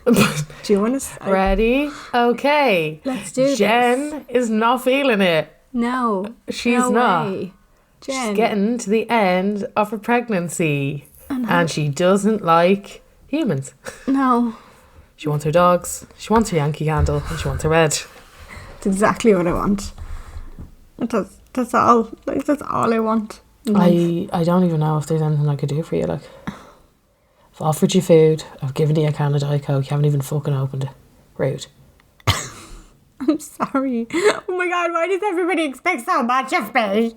Do you want to... Ready? Okay. Let's do this. Jen is not feeling it. No. She's no not. Way. Jen. She's getting to the end of her pregnancy. And she doesn't like humans. No. She wants her dogs. She wants her Yankee Candle. And she wants her red. That's exactly what I want. That's all. Like, that's all I want. I don't even know if there's anything I could do for you. Like, I've offered you food. I've given you a can of Diet Coke. You haven't even fucking opened it. Rude. I'm sorry. Oh my god, why does everybody expect so much of me?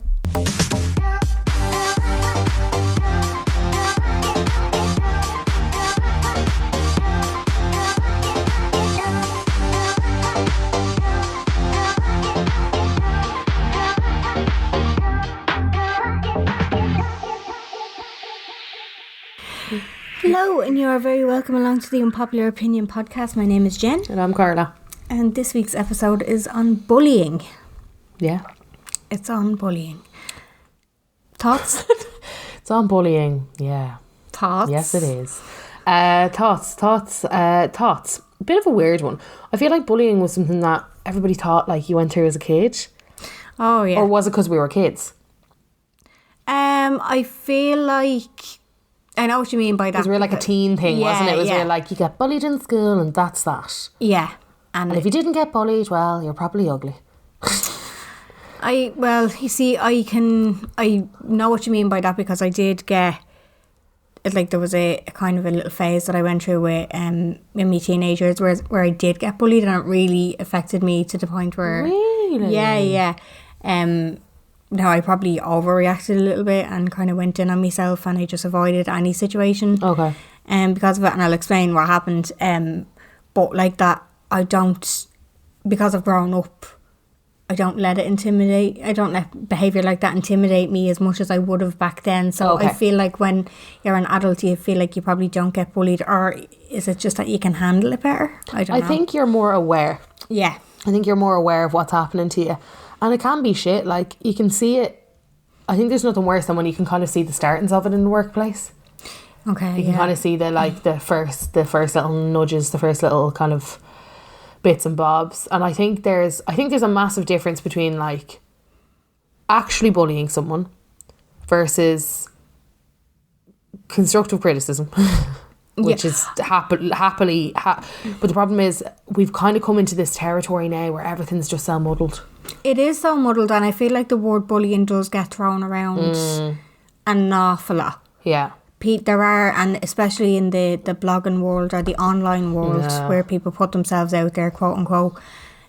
Hello, and you are very welcome along to the Unpopular Opinion podcast. My name is Jen. And I'm Carla. And this week's episode is on bullying. Yeah. It's on bullying. Thoughts? It's on bullying, yeah. Thoughts? Yes, it is. Thoughts. Bit of a weird one. I feel like bullying was something that everybody thought like you went through as a kid. Oh, yeah. Or was it because we were kids? I feel like... I know what you mean by that. It was really like a teen thing, wasn't it? It was yeah. really like you get bullied in school and that's that. Yeah. And if you didn't get bullied, well, you're probably ugly. You see, I know what you mean by that because I did get, like, there was a kind of a little phase that I went through with in my teenagers where I did get bullied, and it really affected me to the point where... Really? Yeah. No, I probably overreacted a little bit and kind of went in on myself, and I just avoided any situation. Okay. Because of it, and I'll explain what happened. But like that, I don't, because I've grown up, I don't let behaviour like that intimidate me as much as I would have back then. So okay. I feel like when you're an adult, you feel like you probably don't get bullied, or is it just that you can handle it better? I don't know. I think you're more aware. Yeah. I think you're more aware of what's happening to you. And it can be shit. Like, you can see it. I think there's nothing worse than when you can kind of see the startings of it in the workworkplace. Okay. You can kind of see the first little nudges, the first little kind of bits and bobs. And I think there's a massive difference between like actually bullying someone versus constructive criticism. Which is happily. But the problem is we've kind of come into this territory now where everything's just so muddled. It is so muddled, and I feel like the word bullying does get thrown around an awful lot. Yeah. There are, and especially in the blogging world or the online world where people put themselves out there, quote unquote,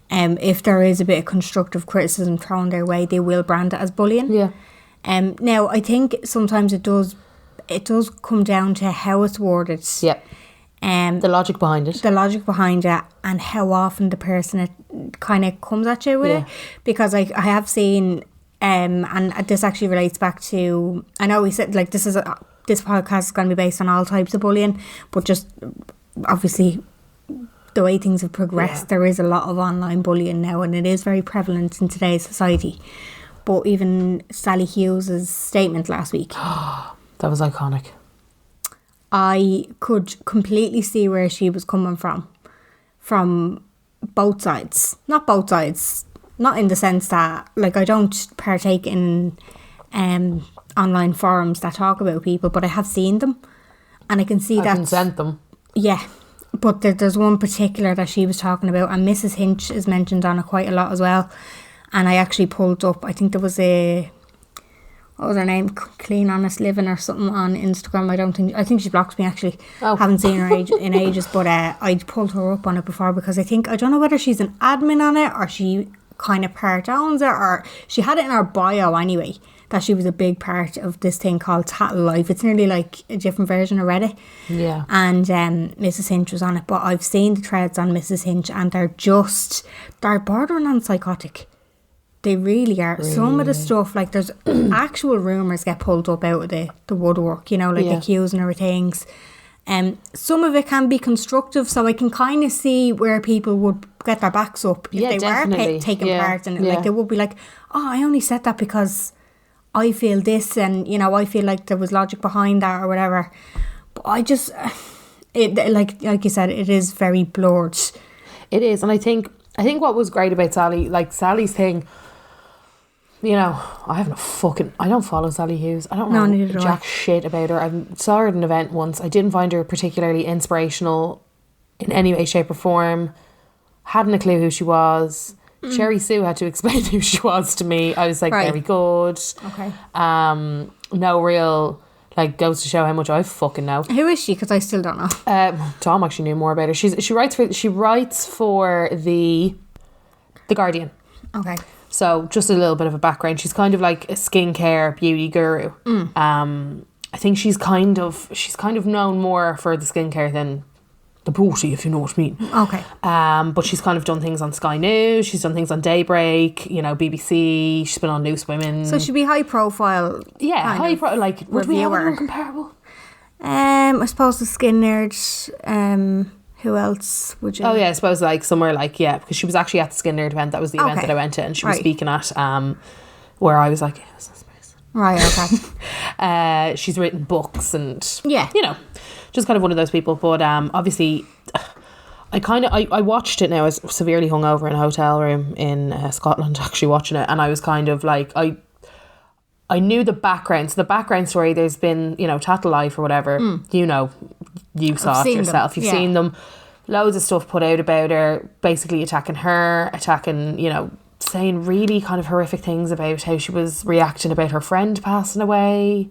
if there is a bit of constructive criticism thrown their way, they will brand it as bullying. Yeah. Now, I think sometimes it does come down to how it's worded. Yeah. The logic behind it. And how often the person kind of comes at you with it. Because I have seen, and this actually relates back to, I know we said like this podcast is going to be based on all types of bullying, but just obviously the way things have progressed, there is a lot of online bullying now, and it is very prevalent in today's society. But even Sally Hughes' statement last week. That was iconic. I could completely see where she was coming from both sides. Not both sides. Not in the sense that, like, I don't partake in online forums that talk about people, but I have seen them. And I can see that... I consent them. Yeah. But there's one particular that she was talking about, and Mrs. Hinch is mentioned on it quite a lot as well. And I actually pulled up, I think there was what was her name? Clean Honest Living or something on Instagram. I think she blocked me actually. Oh. Haven't seen her in ages, but I pulled her up on it before because I don't know whether she's an admin on it or she kind of part owns it, or she had it in her bio anyway that she was a big part of this thing called Tattle Life. It's nearly like a different version of Reddit. Yeah. And Mrs. Hinch was on it, but I've seen the threads on Mrs. Hinch and they're bordering on psychotic. They really are. Really? Some of the stuff, like there's actual rumours get pulled up out of the woodwork, like accusing her of things. Some of it can be constructive, so I can kind of see where people would get their backs up if they were taking part in it. Like they would be like, oh, I only said that because I feel this, and I feel like there was logic behind that or whatever. But It like you said, it is very blurred. It is, and I think what was great about Sally, like Sally's thing, you know, I don't follow Sally Hughes. I don't know jack shit about her. I saw her at an event once. I didn't find her particularly inspirational in any way, shape or form. Hadn't a clue who she was. Cherry Sue had to explain who she was to me. I was like, very good. Okay. No real, like, goes to show how much I fucking know. Who is she? Because I still don't know. Tom actually knew more about her. She writes for the Guardian. Okay. So just a little bit of a background. She's kind of like a skincare beauty guru. I think she's kind of known more for the skincare than the booty, if you know what I mean. Okay. But she's kind of done things on Sky News. She's done things on Daybreak. You know, BBC. She's been on Loose Women. So she'd be high profile. Yeah, high profile. Like, would we have anyone comparable? I suppose the Skin Nerd. Who else would you? Oh yeah, I suppose like somewhere like, yeah, because she was actually at the Skin Nerd event. That was the event that I went to, and she was speaking at. Where I was like, yeah, what's this place? Right. Okay. She's written books and you know, just kind of one of those people. But obviously, I watched it now. I was severely hungover in a hotel room in Scotland, actually watching it, and I was kind of like, I knew the background. So the background story, there's been, you know, Tattle Life or whatever. You know, you saw it yourself. You've seen them. Loads of stuff put out about her, basically attacking her, you know, saying really kind of horrific things about how she was reacting about her friend passing away.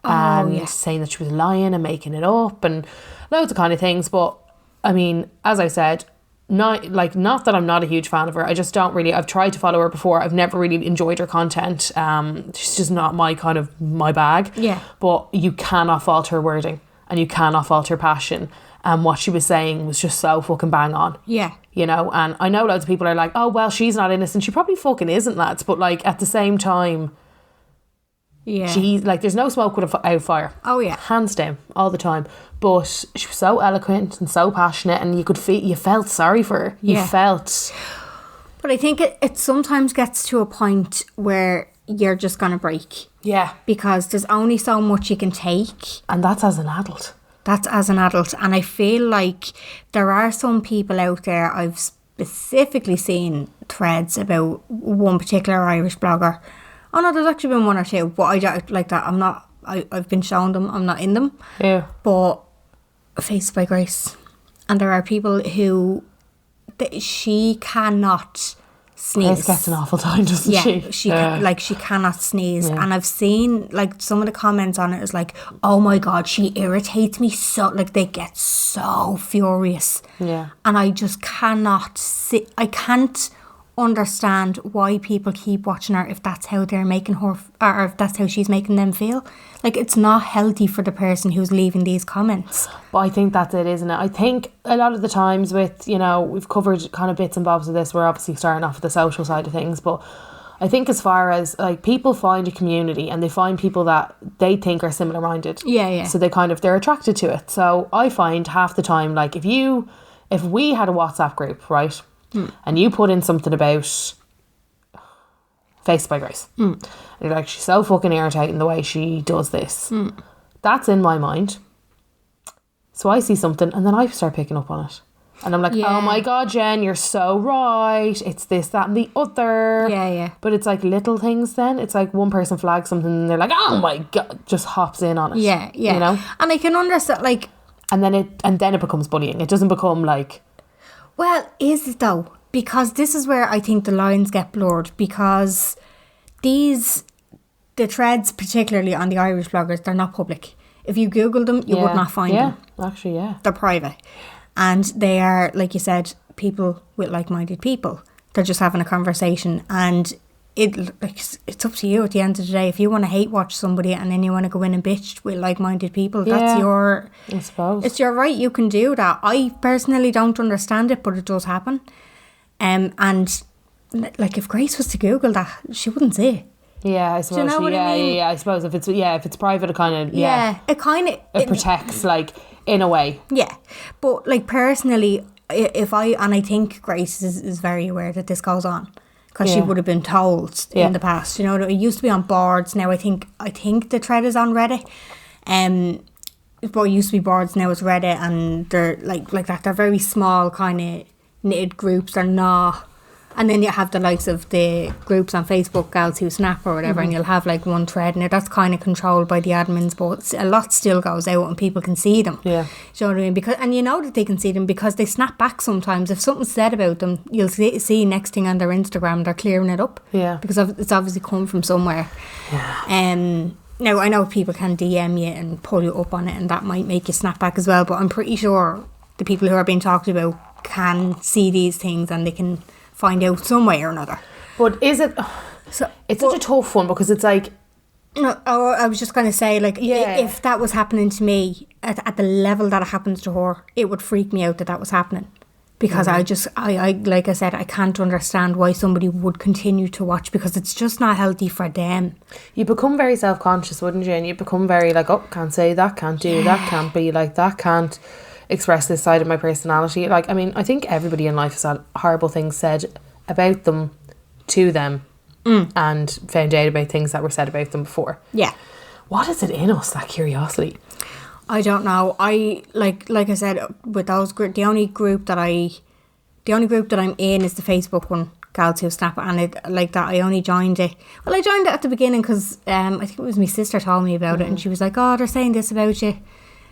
Saying that she was lying and making it up and loads of kind of things. But I mean, as I said, not that I'm not a huge fan of her. I just don't really. I've tried to follow her before. I've never really enjoyed her content. She's just not my bag. Yeah. But you cannot fault her wording and you cannot fault her passion. And what she was saying was just so fucking bang on. Yeah. You know, and I know loads of people are like, oh well, she's not innocent. She probably fucking isn't, lads. But like at the same time, yeah, like there's no smoke without fire. Oh yeah, hands down, all the time. But she was so eloquent and so passionate, and you felt sorry for her. You felt. But I think it sometimes gets to a point where you're just gonna break. Yeah, because there's only so much you can take, and that's as an adult. And I feel like there are some people out there. I've specifically seen threads about one particular Irish blogger. Oh no, there's actually been one or two, but I don't like that. I've been shown them. I'm not in them. Yeah. But Faced by Grace, and there are people who she cannot sneeze. Grace gets an awful time, doesn't she? She cannot sneeze, and I've seen like some of the comments on it is like, oh my god, she irritates me so. Like they get so furious. Yeah. And I just cannot see. I can't understand why people keep watching her if that's how they're making her, or if that's how she's making them feel. Like it's not healthy for the person who's leaving these comments. But I think that's it, isn't it? I think a lot of the times with, you know, we've covered kind of bits and bobs of this. We're obviously starting off with the social side of things, but I think as far as like people find a community and they find people that they think are similar minded. Yeah. So they're attracted to it. So I find half the time, like if we had a WhatsApp group, right? And you put in something about Faced by Grace. And you're like, she's so fucking irritating the way she does this. That's in my mind. So I see something and then I start picking up on it. And I'm like, oh my God, Jen, you're so right. It's this, that and the other. Yeah. But it's like little things then. It's like one person flags something and they're like, oh my God, just hops in on it. Yeah. You know? And I can understand, like... And then it becomes bullying. It doesn't become like... Well, is it though? Because this is where I think the lines get blurred, because the threads, particularly on the Irish bloggers, they're not public. If you Google them, you would not find them. Actually, yeah. They're private. And they are, like you said, people with like-minded people. They're just having a conversation, and it's up to you at the end of the day. If you want to hate watch somebody and then you want to go in and bitch with like-minded people, that's your... I suppose. It's your right, you can do that. I personally don't understand it, but it does happen. And like if Grace was to Google that, she wouldn't see it. Yeah, I suppose. Do you know what I mean? Yeah. I suppose if it's private, it kind of it protects, like, in a way. Yeah, but like personally, I think Grace is very aware that this goes on, because she would have been told in the past. You know, it used to be on boards. Now I think the thread is on Reddit. what used to be boards now is Reddit, and they're like that. They're very small kind of knitted groups. They're not. And then you have the likes of the groups on Facebook, Gals Who Snap or whatever, and you'll have like one thread in it that's kind of controlled by the admins, but a lot still goes out and people can see them. Yeah. Do you know what I mean? And you know that they can see them because they snap back sometimes. If something's said about them, you'll see next thing on their Instagram, they're clearing it up. Yeah. Because it's obviously come from somewhere. Yeah. Now, I know people can DM you and pull you up on it, and that might make you snap back as well, but I'm pretty sure the people who are being talked about can see these things and they can find out some way or another. But is it... it's such a tough one because it's like... No, I was just going to say, like, if that was happening to me at the level that it happens to her, it would freak me out that was happening. Because I like I said, I can't understand why somebody would continue to watch, because it's just not healthy for them. You become very self-conscious, wouldn't you? And you become very like, oh, can't say that, can't do that, can't be like that, can't express this side of my personality. Like, I mean, I think everybody in life has had horrible things said about them to them and found out about things that were said about them before. Yeah. What is it in us, that curiosity? I don't know. I like I said, with those the only group that I'm in is the Facebook one, Gals Who Snap, and it like that. I only joined it. Well, I joined it at the beginning because I think it was my sister told me about it, and she was like, "Oh, they're saying this about you,"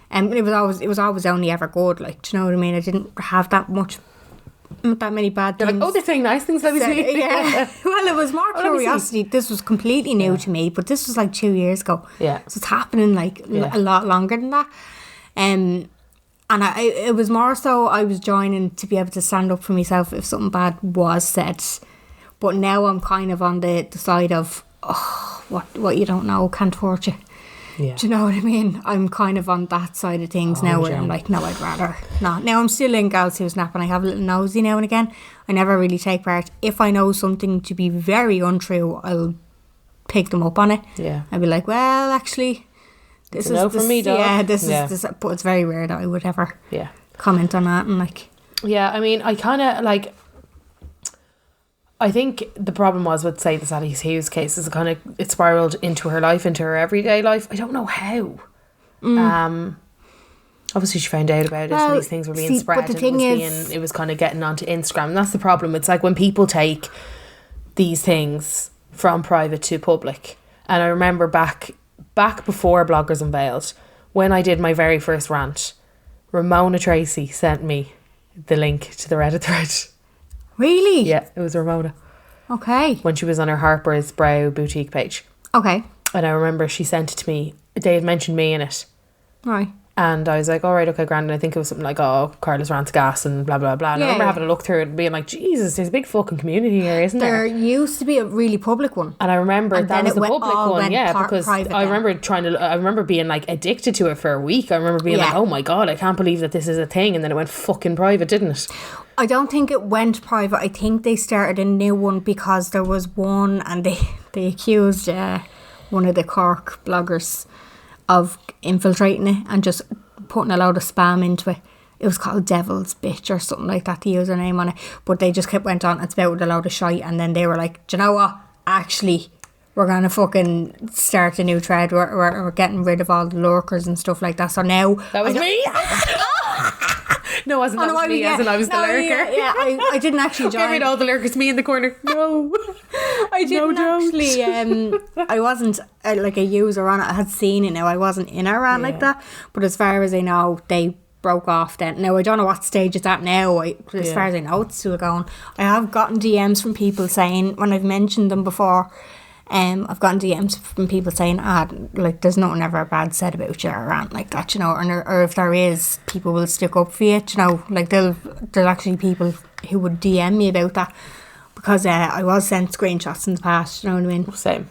and it was always only ever good. Like, do you know what I mean? I didn't have that many bad things. You're like, oh, they're saying nice things, let me see. Yeah. Well, it was more curiosity. This was completely new to me, but this was like 2 years ago. Yeah. So it's happening like a lot longer than that. And it was more so I was joining to be able to stand up for myself if something bad was said. But now I'm kind of on the side of, what you don't know can't hurt you. Yeah. Do you know what I mean? I'm kind of on that side of things now where I'm like, no, I'd rather not. Now I'm still in Gals Who Snap and I have a little nosy now and again. I never really take part. If I know something to be very untrue, I'll pick them up on it. Yeah. I'll be like, well, actually, this is for me, dog. Yeah, this is. But it's very rare that I would ever comment on that and like. Yeah, I mean, I kind of like. I think the problem was with, say, the Sally Hughes case is it spiraled into her life, into her everyday life. I don't know how. Obviously she found out about it and these things were being spread, and it was kind of getting onto Instagram. And that's the problem. It's like when people take these things from private to public. And I remember back before Bloggers Unveiled, when I did my very first rant, Ramona Tracy sent me the link to the Reddit thread. Really? Yeah, it was Ramona. Okay. When she was on her Harper's Brow boutique page. Okay. And I remember she sent it to me. They had mentioned me in it. Right. And I was like, all right, okay, grand. And I think it was something like, oh, Carla's rants gas and blah, blah, blah. And I remember having a look through it and being like, Jesus, there's a big fucking community here, isn't there? There used to be a really public one. And I remember that was the public one, because I remember being like addicted to it for a week. I remember being like, oh my God, I can't believe that this is a thing. And then it went fucking private, didn't it? I don't think it went private. I think they started a new one because there was one and they accused one of the Cork bloggers of infiltrating it and just putting a load of spam into it. It was called Devil's Bitch or something like that, the username on it. But they just went on, it's about a load of shite, and then they were like, do you know what? Actually, we're going to fucking start a new thread. We're getting rid of all the lurkers and stuff like that. So now... That was me! No, it wasn't. That was me, as in I was the lurker. Yeah, I didn't actually join. Get rid of all the lurkers, me in the corner. No. I didn't actually... I wasn't like a user on it. I had seen it now. I wasn't in a rant like that. But as far as I know, they broke off then. Now, I don't know what stage it's at now. As far as I know, it's still going. I have gotten DMs from people saying, when I've mentioned them before... I've gotten DMs from people saying, like, there's nothing ever bad said about you or rant like that, you know, or if there is, people will stick up for you, you know, like there's actually people who would DM me about that, because I was sent screenshots in the past, you know what I mean? Same.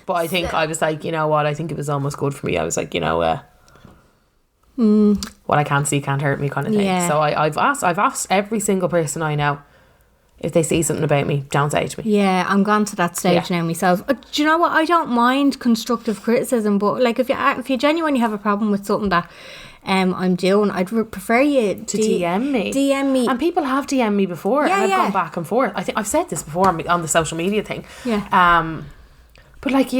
But I think I was like, you know what, I think it was almost good for me. I was like, you know, what I can't see can't hurt me kind of thing. Yeah. So I've asked every single person I know, if they see something about me, don't say it to me. Yeah, I'm gone to that stage now myself. Do you know what? I don't mind constructive criticism, but like if you genuinely have a problem with something that I'm doing, I'd prefer you to DM me. DM me. And people have DM'd me before, and I've gone back and forth. I think I've said this before on the social media thing. Yeah. But like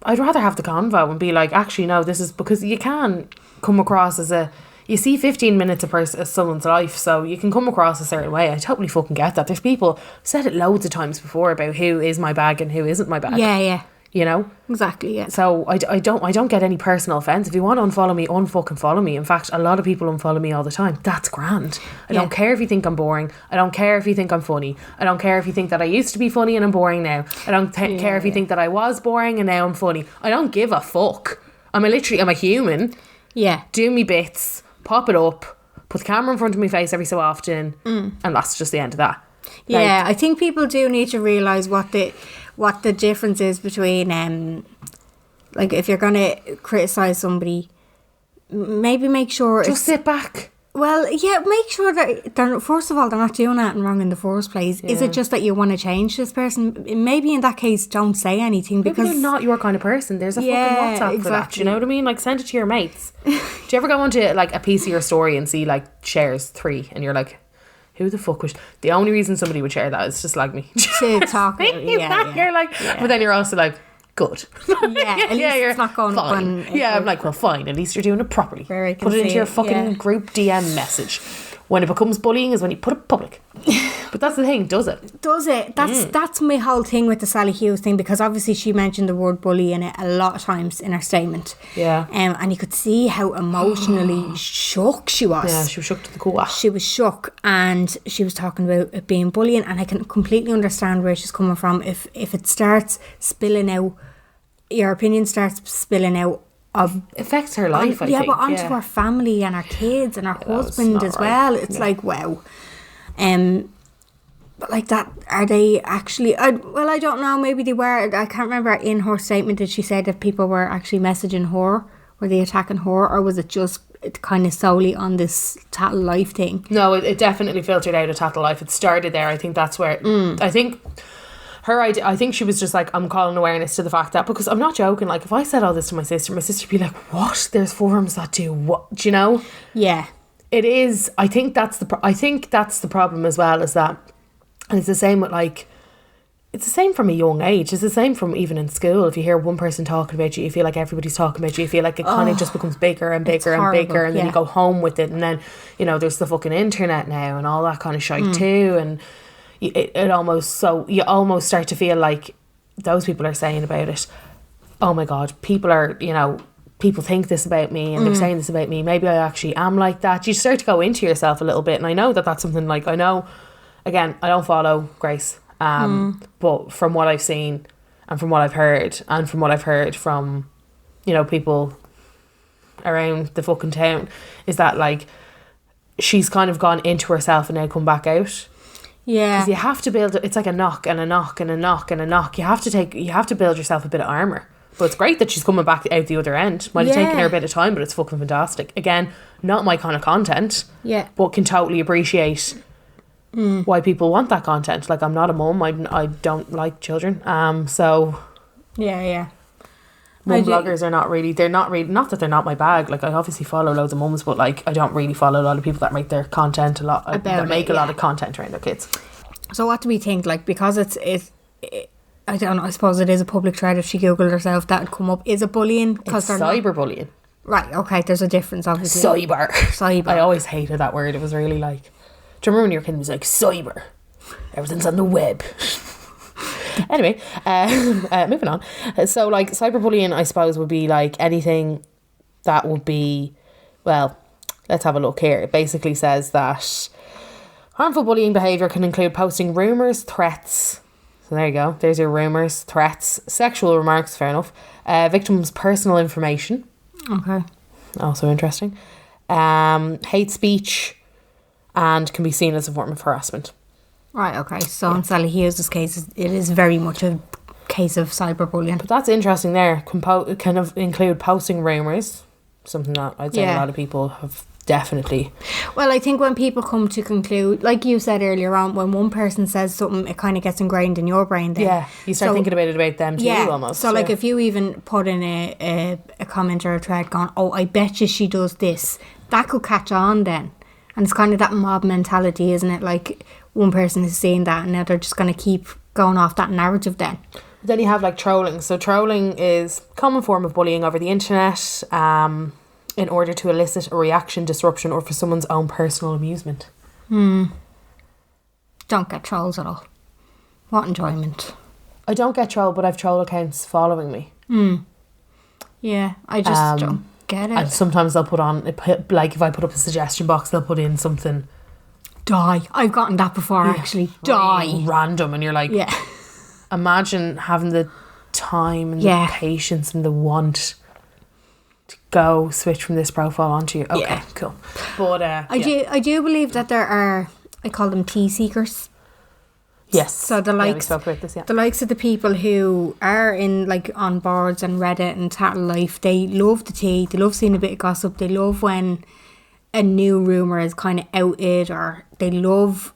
I'd rather have the convo and be like, actually, no, this is because you can come across as you see 15 minutes of someone's life, so you can come across a certain way. I totally fucking get that. There's people said it loads of times before about who is my bag and who isn't my bag. Yeah. You know? Exactly, yeah. So I don't get any personal offence. If you want to unfollow me, unfucking follow me. In fact, a lot of people unfollow me all the time. That's grand. I don't care if you think I'm boring. I don't care if you think I'm funny. I don't care if you think that I used to be funny and I'm boring now. I don't care if you think that I was boring and now I'm funny. I don't give a fuck. I'm a human. Yeah. Do me bits, pop it up, put the camera in front of my face every so often, and that's just the end of that. Yeah, I think people do need to realise what the difference is between like if you're gonna criticise somebody, maybe make sure just sit back. Well, yeah, make sure that they're, first of all, they're not doing anything wrong in the first place. Yeah. Is it just that you want to change this person? Maybe in that case, don't say anything because maybe they're not your kind of person. There's a fucking WhatsApp for that. You know what I mean? Like, send it to your mates. Do you ever go onto like a piece of your story and see like shares 3 and you're like, who the fuck was... The only reason somebody would share that is just like me. To talk. You're like... But then you're also like, good. Yeah, at least it's not going up on... I'm like, well, fine. At least you're doing it properly. Put it into your fucking group DM message. When it becomes bullying is when you put it public. But that's the thing, does it? Does it? That's my whole thing with the Sally Hughes thing, because obviously she mentioned the word bully in it a lot of times in her statement. Yeah. And you could see how emotionally shook she was. Yeah, she was shook to the core. She was shook, and she was talking about it being bullying, and I can completely understand where she's coming from. If it starts spilling out, your opinion starts spilling out, affects her life, I think. But onto her family and her kids and her husband as well. It's like, wow. But like that, are they actually... I don't know, maybe they were. I can't remember in her statement, did she say that people were actually messaging her? Were they attacking her? Or was it just kind of solely on this Tattle Life thing? No, it definitely filtered out of Tattle Life. It started there. I think that's where... I think... Her idea, I think she was just like, I'm calling awareness to the fact that, because I'm not joking, like if I said all this to my sister would be like, what? There's forums that do what? Do you know? Yeah. It is. I think that's the problem as well, is that, and it's the same with like, it's the same from a young age. It's the same from even in school. If you hear one person talking about you, you feel like everybody's talking about you. You feel like it kind of just becomes bigger and bigger and bigger, and then you go home with it, and then, you know, there's the fucking internet now and all that kind of shite too, and it almost, so you almost start to feel like those people are saying about it, oh my god, people are, you know, people think this about me and they're saying this about me, maybe I actually am like that. You start to go into yourself a little bit, and I know that that's something, like, I know, again, I don't follow Grace, but from what I've seen and from what I've heard, and from what I've heard from, you know, people around the fucking town, is that like she's kind of gone into herself and now come back out. Yeah, because you have to build. It's like a knock and a knock and a knock and a knock. You have to build yourself a bit of armor. But it's great that she's coming back out the other end. Might have taken her a bit of time, but it's fucking fantastic. Again, not my kind of content. Yeah, but can totally appreciate why people want that content. Like, I'm not a mum. I don't like children. So yeah. Mum bloggers are not really, not that they're not my bag. Like, I obviously follow loads of mums, but like, I don't really follow a lot of people that make their content a lot, that make a lot of content around their kids. So what do we think? Like, because it's I don't know, I suppose it is a public thread. If she googled herself, that would come up. Is it bullying? It's cyberbullying. Right, okay, there's a difference, obviously. Cyber. I always hated that word. It was really like, do you remember when your kid was like, cyber? Everything's on the web. Anyway, moving on. So, like, cyberbullying, I suppose, would be like anything that would be, well, let's have a look here. It basically says that harmful bullying behaviour can include posting rumours, threats. So there you go. There's your rumours, threats, sexual remarks, fair enough. Victims' personal information. Okay. Also interesting. Hate speech, and can be seen as a form of harassment. Right, okay. So in Sally Hughes' case, it is very much a case of cyberbullying. But that's interesting there. Kind of include posting rumours, something that I'd say a lot of people have definitely. Well, I think when people come to conclude, like you said earlier on, when one person says something, it kind of gets ingrained in your brain then. Yeah, you start thinking about them too, almost. So like if you even put in a comment or a thread going, oh, I bet you she does this, that could catch on then. And it's kind of that mob mentality, isn't it? Like, one person is saying that and now they're just going to keep going off that narrative then. Then you have like trolling. So trolling is a common form of bullying over the internet in order to elicit a reaction, disruption, or for someone's own personal amusement. Don't get trolls at all. What enjoyment. I don't get trolled, but I've troll accounts following me. Yeah, I just don't get it. And sometimes they'll put on, like if I put up a suggestion box, they'll put in something. Die. I've gotten that before, actually. Die. Random, and you're like, Yeah. imagine having the time and the patience and the want to go switch from this profile onto you. Okay, cool. But I do believe that there are, I call them tea seekers. Yes. So the likes, we spoke about this, the likes of the people who are in like on boards and Reddit and Tattle Life, they love the tea, they love seeing a bit of gossip, they love when a new rumour is kind of outed, or they love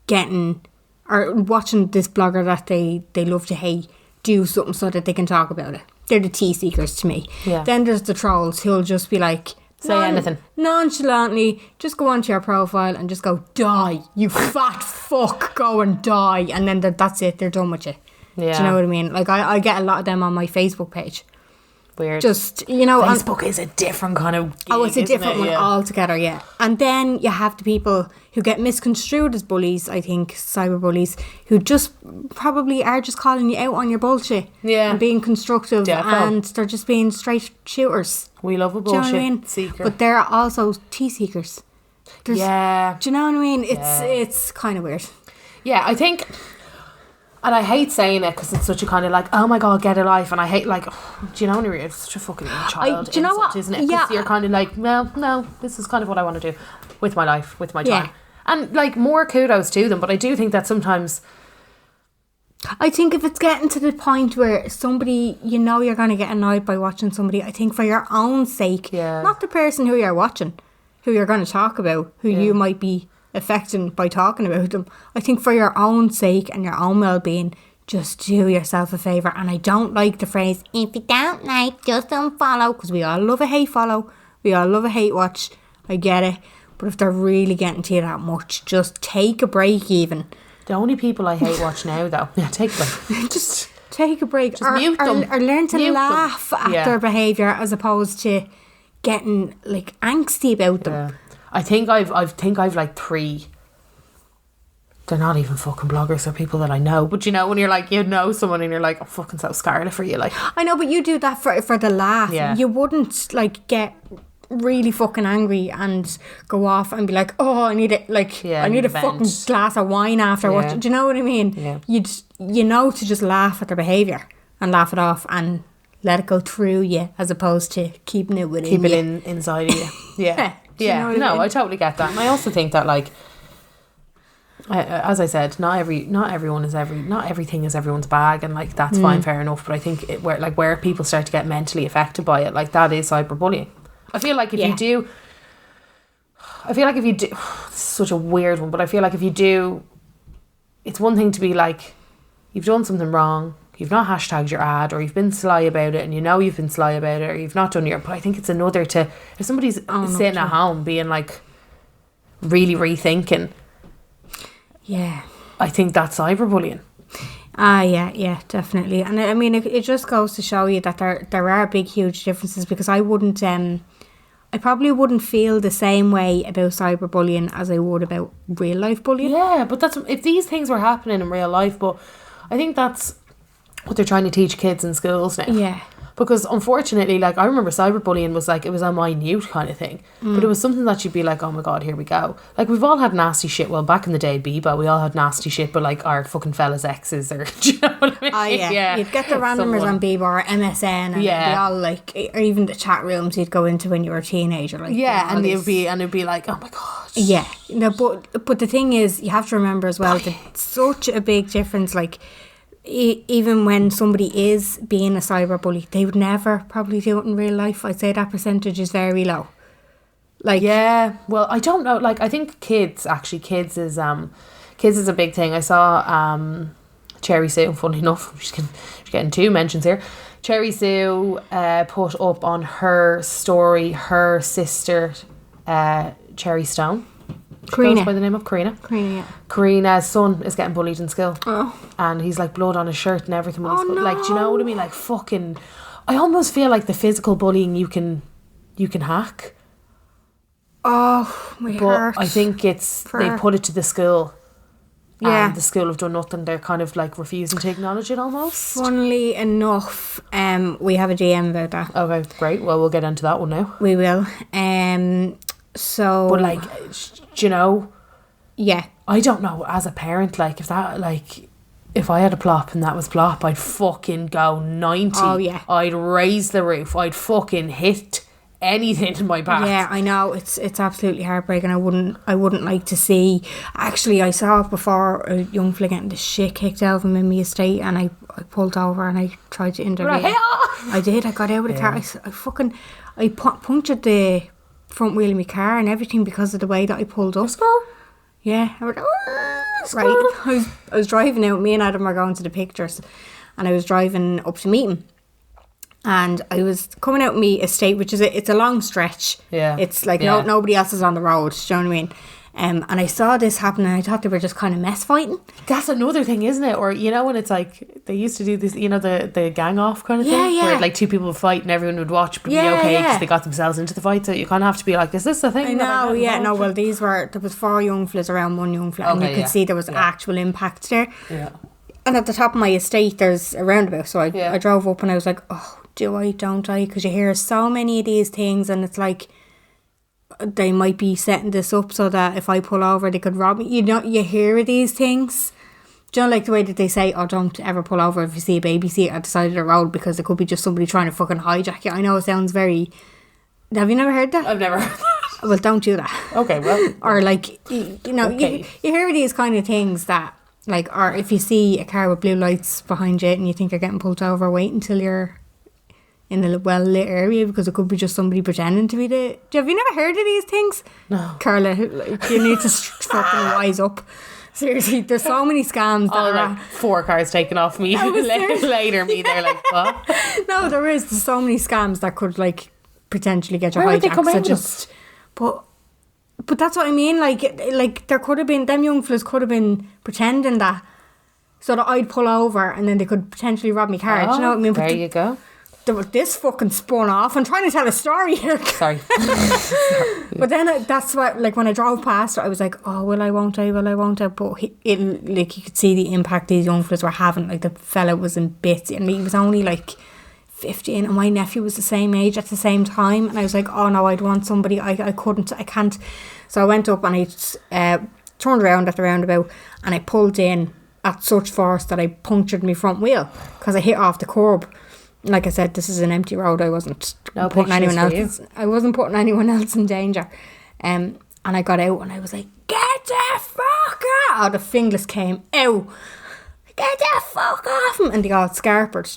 getting or watching this blogger that they love to hate do something so that they can talk about it. They're the tea seekers to me. Yeah. Then there's the trolls who'll just be like, say anything. Nonchalantly, just go onto your profile and just go, die, you fat fuck, go and die. And then that's it, they're done with you. Yeah. Do you know what I mean? Like, I get a lot of them on my Facebook page. Weird. Just, you know. Facebook is a different kind of gig, it's a different one Yeah. altogether, yeah. And then you have the people who get misconstrued as bullies, I think, cyberbullies, who just probably are just calling you out on your bullshit. Yeah. And being constructive, Defo. and they're just being straight shooters. We love a Do you know bullshit what I mean? seeker. But they're also tea seekers. Yeah. Do you know what I mean? It's kind of weird. Yeah, I think, and I hate saying it because it's such a kind of like, oh my god, get a life, and I hate like, do you know when you're it's such a fucking child do you know insult, what? isn't it? 'Cause Yeah. you're kind of like, well, no, this is kind of what I want to do with my life, with my Yeah. time, and like more kudos to them. But I do think that sometimes, I think if it's getting to the point where somebody, you know, you're going to get annoyed by watching somebody, I think for your own sake, not the person who you're watching, who you're going to talk about, who you might be affecting by talking about them, I think for your own sake and your own well-being, just do yourself a favour. And I don't like the phrase, if you don't like, just unfollow, because we all love a hate follow, we all love a hate watch, I get it, but if they're really getting to you that much, just take a break even. the only people I hate watch now though, take them, just take a break, Just mute them. or learn to Mute them. laugh at their behaviour as opposed to getting like angsty about them. Yeah. I think I've like 3. They're not even fucking bloggers, they're people that I know. But you know, when you're like, you know someone and you're like, I'm fucking so scarlet for you, like. I know, but you do that for the laugh. Yeah. You wouldn't like get really fucking angry and go off and be like, oh, I need it, like, I need a fucking glass of wine afterwards. Do you know what I mean? Yeah. You know to just laugh at their behaviour and laugh it off and let it go through you, as opposed to keeping it within Keep you. it inside of you. Yeah. Do you know what I No, mean? I totally get that. And I also think that, like, as I said, not everything is everyone's bag, and like that's fine, fair enough. But I think where people start to get mentally affected by it, like that is cyberbullying. I feel like if you do, this is such a weird one, but I feel like if you do, it's one thing to be like, you've done something wrong, you've not hashtagged your ad, or you've been sly about it and you know you've been sly about it, or you've not done your, but I think it's another to, if somebody's sitting at home being like really rethinking, I think that's cyberbullying. Yeah, definitely. And I mean, it just goes to show you that there are big, huge differences, because I probably wouldn't feel the same way about cyberbullying as I would about real life bullying. Yeah, but that's, if these things were happening in real life, but I think that's what they're trying to teach kids in schools now. Yeah. Because unfortunately, like, I remember cyberbullying was like, it was a minute kind of thing, but it was something that you'd be like, oh my god, here we go. Like, we've all had nasty shit. Well, back in the day, Bebo, we all had nasty shit, but like our fucking fellas' exes, or do you know what I mean? Oh yeah. You'd get the randomers on Bebo or MSN, and it'd be all like, or even the chat rooms you'd go into when you were a teenager, like, and it'd be like, oh my god. Yeah, no, but the thing is, you have to remember as well that it's such a big difference. Like, even when somebody is being a cyberbully, they would never probably do it in real life. I'd say that percentage is very low. Like, yeah, well, I don't know. Like, I think kids is a big thing. I saw Cherry Sue, funny enough, she's getting 2 mentions here. Cherry Sue put up on her story her sister, Cherry Stone. She goes by the name of Karina. Yeah. Karina's son is getting bullied in school. Oh. And he's like blood on his shirt and everything. When he's no. Like, do you know what I mean? Like, fucking... I almost feel like the physical bullying you can hack. Oh, my heart. But I think they put it to the school. Yeah. And the school have done nothing. They're kind of like refusing to acknowledge it almost. Funnily enough, we have a DM about that. Okay, great. Well, we'll get into that one now. We will. So... But like, do you know... Yeah. I don't know, as a parent, like, if I had a plop and that was plop, I'd fucking go 90. Oh, yeah. I'd raise the roof. I'd fucking hit anything in my path. Yeah, I know. It's absolutely heartbreaking. I wouldn't like to see... Actually, I saw it before, a young fella getting the shit kicked out of him in my estate, and I pulled over and I tried to intervene. Right. I did. I got out of the car. I punctured the front wheel of my car and everything because of the way that I pulled up. Yeah, I went, right. I was driving out. Me and Adam were going to the pictures, and I was driving up to meet him. And I was coming out my estate, which is it's a long stretch. Yeah, it's like nobody else is on the road. Do you know what I mean? And I saw this happen, and I thought they were just kind of mess fighting. That's another thing, isn't it? Or, you know, when it's like, they used to do this, you know, the gang off kind of thing? Yeah. Where like two people would fight and everyone would watch, but it'd be okay because they got themselves into the fight. So you kind of have to be like, is this the thing? I know, no, well, there was 4 young fellas around one young fella, and you could see there was actual impact there. Yeah. And at the top of my estate, there's a roundabout. So I drove up and I was like, oh, do I, don't I? Because you hear so many of these things, and it's like, they might be setting this up so that if I pull over they could rob me. You know, you hear these things. Do you know, like the way that they say, oh, don't ever pull over if you see a baby seat at the side of the road, because it could be just somebody trying to fucking hijack you. I know it sounds very... Have you never heard that? I've never heard that. Well, don't do that. Okay, well... Or like, you know, you hear these kind of things that, like, or if you see a car with blue lights behind you and you think you're getting pulled over, wait until you're in a well-lit area, because it could be just somebody pretending to be the... Have you never heard of these things? No. Carla, like, you need to fucking wise up. Seriously, there's so many scams that are... like 4 cars taken off me later, me they're like, what? No, there's so many scams that could, like, potentially get your hijacked. Where would they come out just... But that's what I mean, like there could have been... Them young fellas could have been pretending that, so that I'd pull over and then they could potentially rob me car. Do you know what I mean? There you go. This fucking spun off. I'm trying to tell a story here. Sorry. But then that's what, like, when I drove past it, I was like, oh, will I, won't I? But like, you could see the impact these young fellas were having. Like, the fella was in bits, and he was only like 15, and my nephew was the same age at the same time, and I was like, oh no, I'd want somebody. I can't. So I went up and I turned around at the roundabout, and I pulled in at such force that I punctured my front wheel because I hit off the curb. Like I said, this is an empty road. I wasn't putting anyone else. I wasn't putting anyone else in danger. And I got out and I was like, "Get the fuck out!" Oh, the fingless came out. Get the fuck off him! And they got scarpered.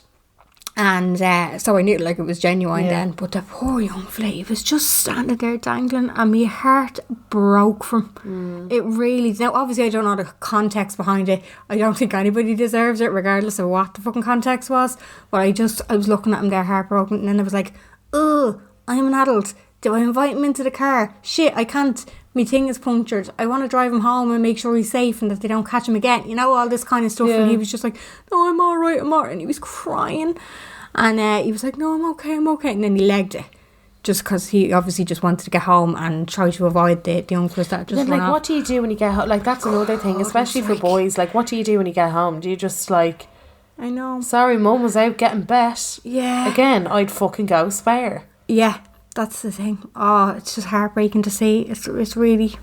And so I knew, like, it was genuine then. But the poor young fella, he was just standing there dangling, and my heart broke from it. Really. Now, obviously, I don't know the context behind it. I don't think anybody deserves it, regardless of what the fucking context was. But I was looking at him there, heartbroken, and then I was like, "Oh, I'm an adult. Do I invite him into the car? Shit, I can't. My thing is punctured. I want to drive him home and make sure he's safe and that they don't catch him again." You know, all this kind of stuff. And he was just like, "No, I'm all right, And he was crying. And he was like, "No, I'm okay. And then he legged it. Just because he obviously just wanted to get home and try to avoid the young fellas that just then, like, what do you do when you get home? Like, that's another thing, especially for boys. Like, what do you do when you get home? Do you just, like... I know. Sorry, mum was out getting bet. Yeah. Again, I'd fucking go spare. Yeah, that's the thing. Oh, it's just heartbreaking to see. It's really...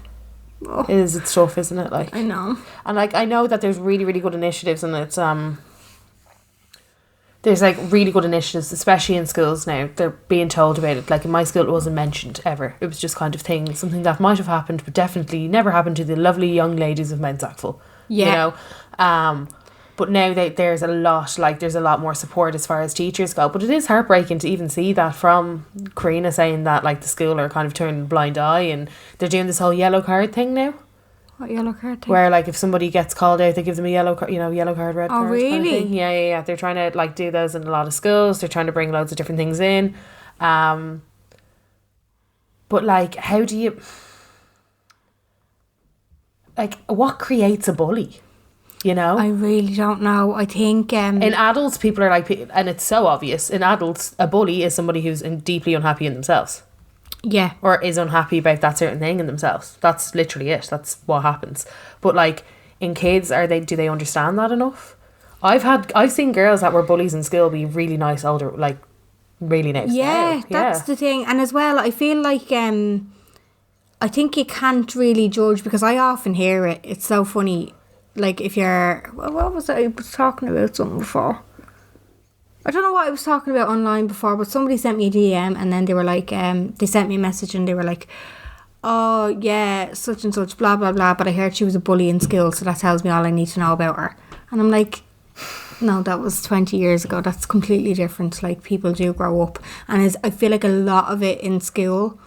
Oh. It's tough, isn't it? Like, I know. And, like, I know that there's really, really good initiatives, and it's... There's, like, really good initiatives, especially in schools now. They're being told about it. Like, in my school, it wasn't mentioned ever. It was just kind of something that might have happened, but definitely never happened to the lovely young ladies of Mount Sackville. Yeah. You know? But now there's a lot more support as far as teachers go. But it is heartbreaking to even see that from Karina saying that, like, the school are kind of turning a blind eye, and they're doing this whole yellow card thing now. What yellow card thing? Where, like, if somebody gets called out, they give them a yellow card, yellow card, red card. Oh, really? Kind of thing. Yeah. They're trying to, like, do those in a lot of schools. They're trying to bring loads of different things in. But, like, how do you... like, what creates a bully? You know? I really don't know. I think... in adults, people are like... And it's so obvious. In adults, a bully is somebody who's deeply unhappy in themselves. Yeah. Or is unhappy about that certain thing in themselves. That's literally it. That's what happens. But, like, in kids, do they understand that enough? I've seen girls that were bullies in school be really nice older... Like, really nice. Yeah, that's the thing. And as well, I feel like... I think you can't really judge, because I often hear it. It's so funny... Like, if you're... What was I was talking about something before? I don't know what I was talking about online before, but somebody sent me a DM, and then they were like... they sent me a message, and they were like, oh, yeah, such and such, blah, blah, blah, but I heard she was a bully in school, so that tells me all I need to know about her. And I'm like... No, that was 20 years ago. That's completely different. Like, people do grow up. And I feel like a lot of it in school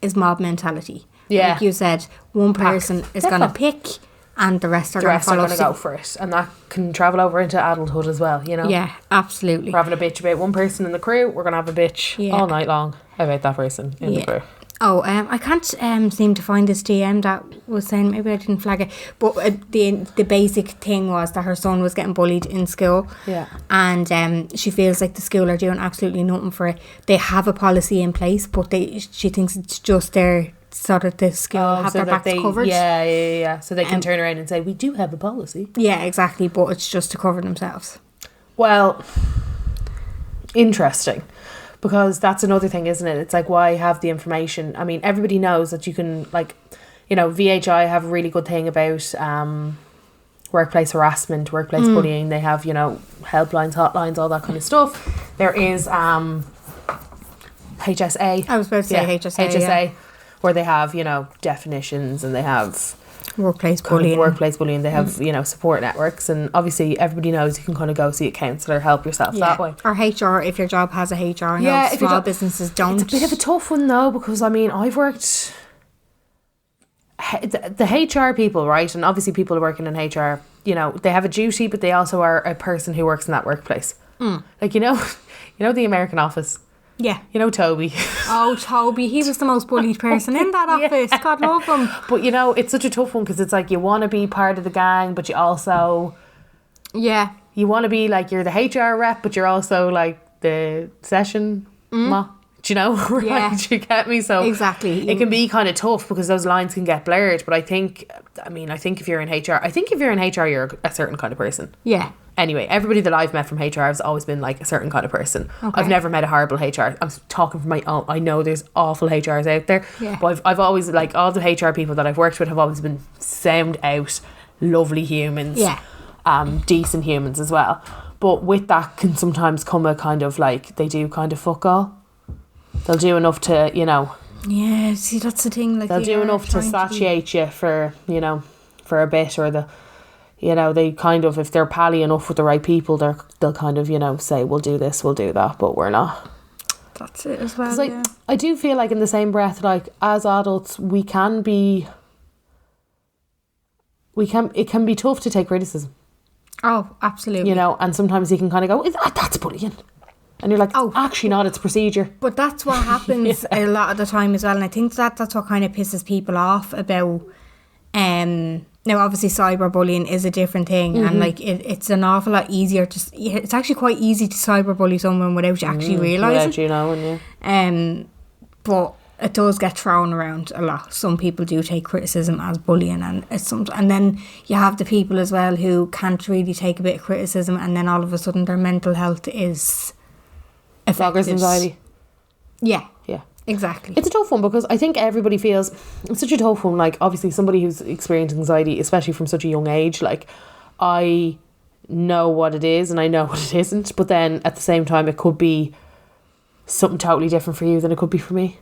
is mob mentality. Yeah. Like you said, one person is going to pick... And the rest are going to go for it. And that can travel over into adulthood as well, you know? Yeah, absolutely. We're having a bitch about one person in the crew. We're going to have a bitch all night long about that person in the crew. Oh, I can't seem to find this DM that was saying, maybe I didn't flag it, but the basic thing was that her son was getting bullied in school. Yeah. And she feels like the school are doing absolutely nothing for it. They have a policy in place, but she thinks it's just their... so that the school have their backs covered. Yeah. So they can turn around and say, we do have a policy. Yeah, exactly. But it's just to cover themselves. Well, interesting. Because that's another thing, isn't it? It's like, why have the information? I mean, everybody knows that you can, like, you know, VHI have a really good thing about workplace harassment, workplace bullying. They have, you know, helplines, hotlines, all that kind of stuff. There is HSA. I was about to say HSA. HSA. Where they have, you know, definitions, and they have workplace bullying. They have, you know, support networks, and obviously everybody knows you can kind of go see a counsellor, help yourself that way. Or HR, if your job has a HR. Yeah, if small businesses don't. It's a bit of a tough one though, because I mean, I've worked... The HR people, right, and obviously people working in HR, you know, they have a duty, but they also are a person who works in that workplace. Like, you know the American Office. Yeah. You know Toby. Oh, Toby. He was the most bullied person in that office. Yeah. God love him. But, you know, it's such a tough one, because it's like you want to be part of the gang, but you also... Yeah. You want to be like, you're the HR rep, but you're also like the session ma. Do you know? Yeah. Right? You get me? So exactly. It can be kind of tough, because those lines can get blurred. But I think if you're in HR... you're a certain kind of person. Yeah. Anyway, everybody that I've met from HR has always been like a certain kind of person. Okay. I've never met a horrible HR. I'm talking from my own. I know there's awful HRs out there. Yeah. But I've always, like, all the HR people that I've worked with have always been sound out, lovely humans. Yeah. Decent humans as well. But with that can sometimes come a kind of like, they do kind of fuck all. They'll do enough to, you know... Yeah, see, that's the thing. Like, they'll do enough to satiate you for, you know, for a bit, or the... You know, they kind of, if they're pally enough with the right people, they'll kind of, you know, say, we'll do this, we'll do that, but we're not. That's it as well. 'Cause, like, I do feel like in the same breath, like, as adults, it can be tough to take criticism. Oh, absolutely. You know, and sometimes you can kind of go, that's bullying. And you're like, oh, actually not, it's procedure. But that's what happens a lot of the time as well. And I think that's what kind of pisses people off about... Now, obviously, cyberbullying is a different thing, and like it's an awful lot easier to. It's actually quite easy to cyberbully someone without you actually realising. Without you knowing, yeah. But it does get thrown around a lot. Some people do take criticism as bullying, and and then you have the people as well who can't really take a bit of criticism, and then all of a sudden their mental health is affected. Vloggers' anxiety. Yeah. Yeah. Exactly. It's a tough one, because I think everybody feels it's such a tough one. Like, obviously somebody who's experienced anxiety, especially from such a young age, like, I know what it is and I know what it isn't, but then at the same time it could be something totally different for you than it could be for me.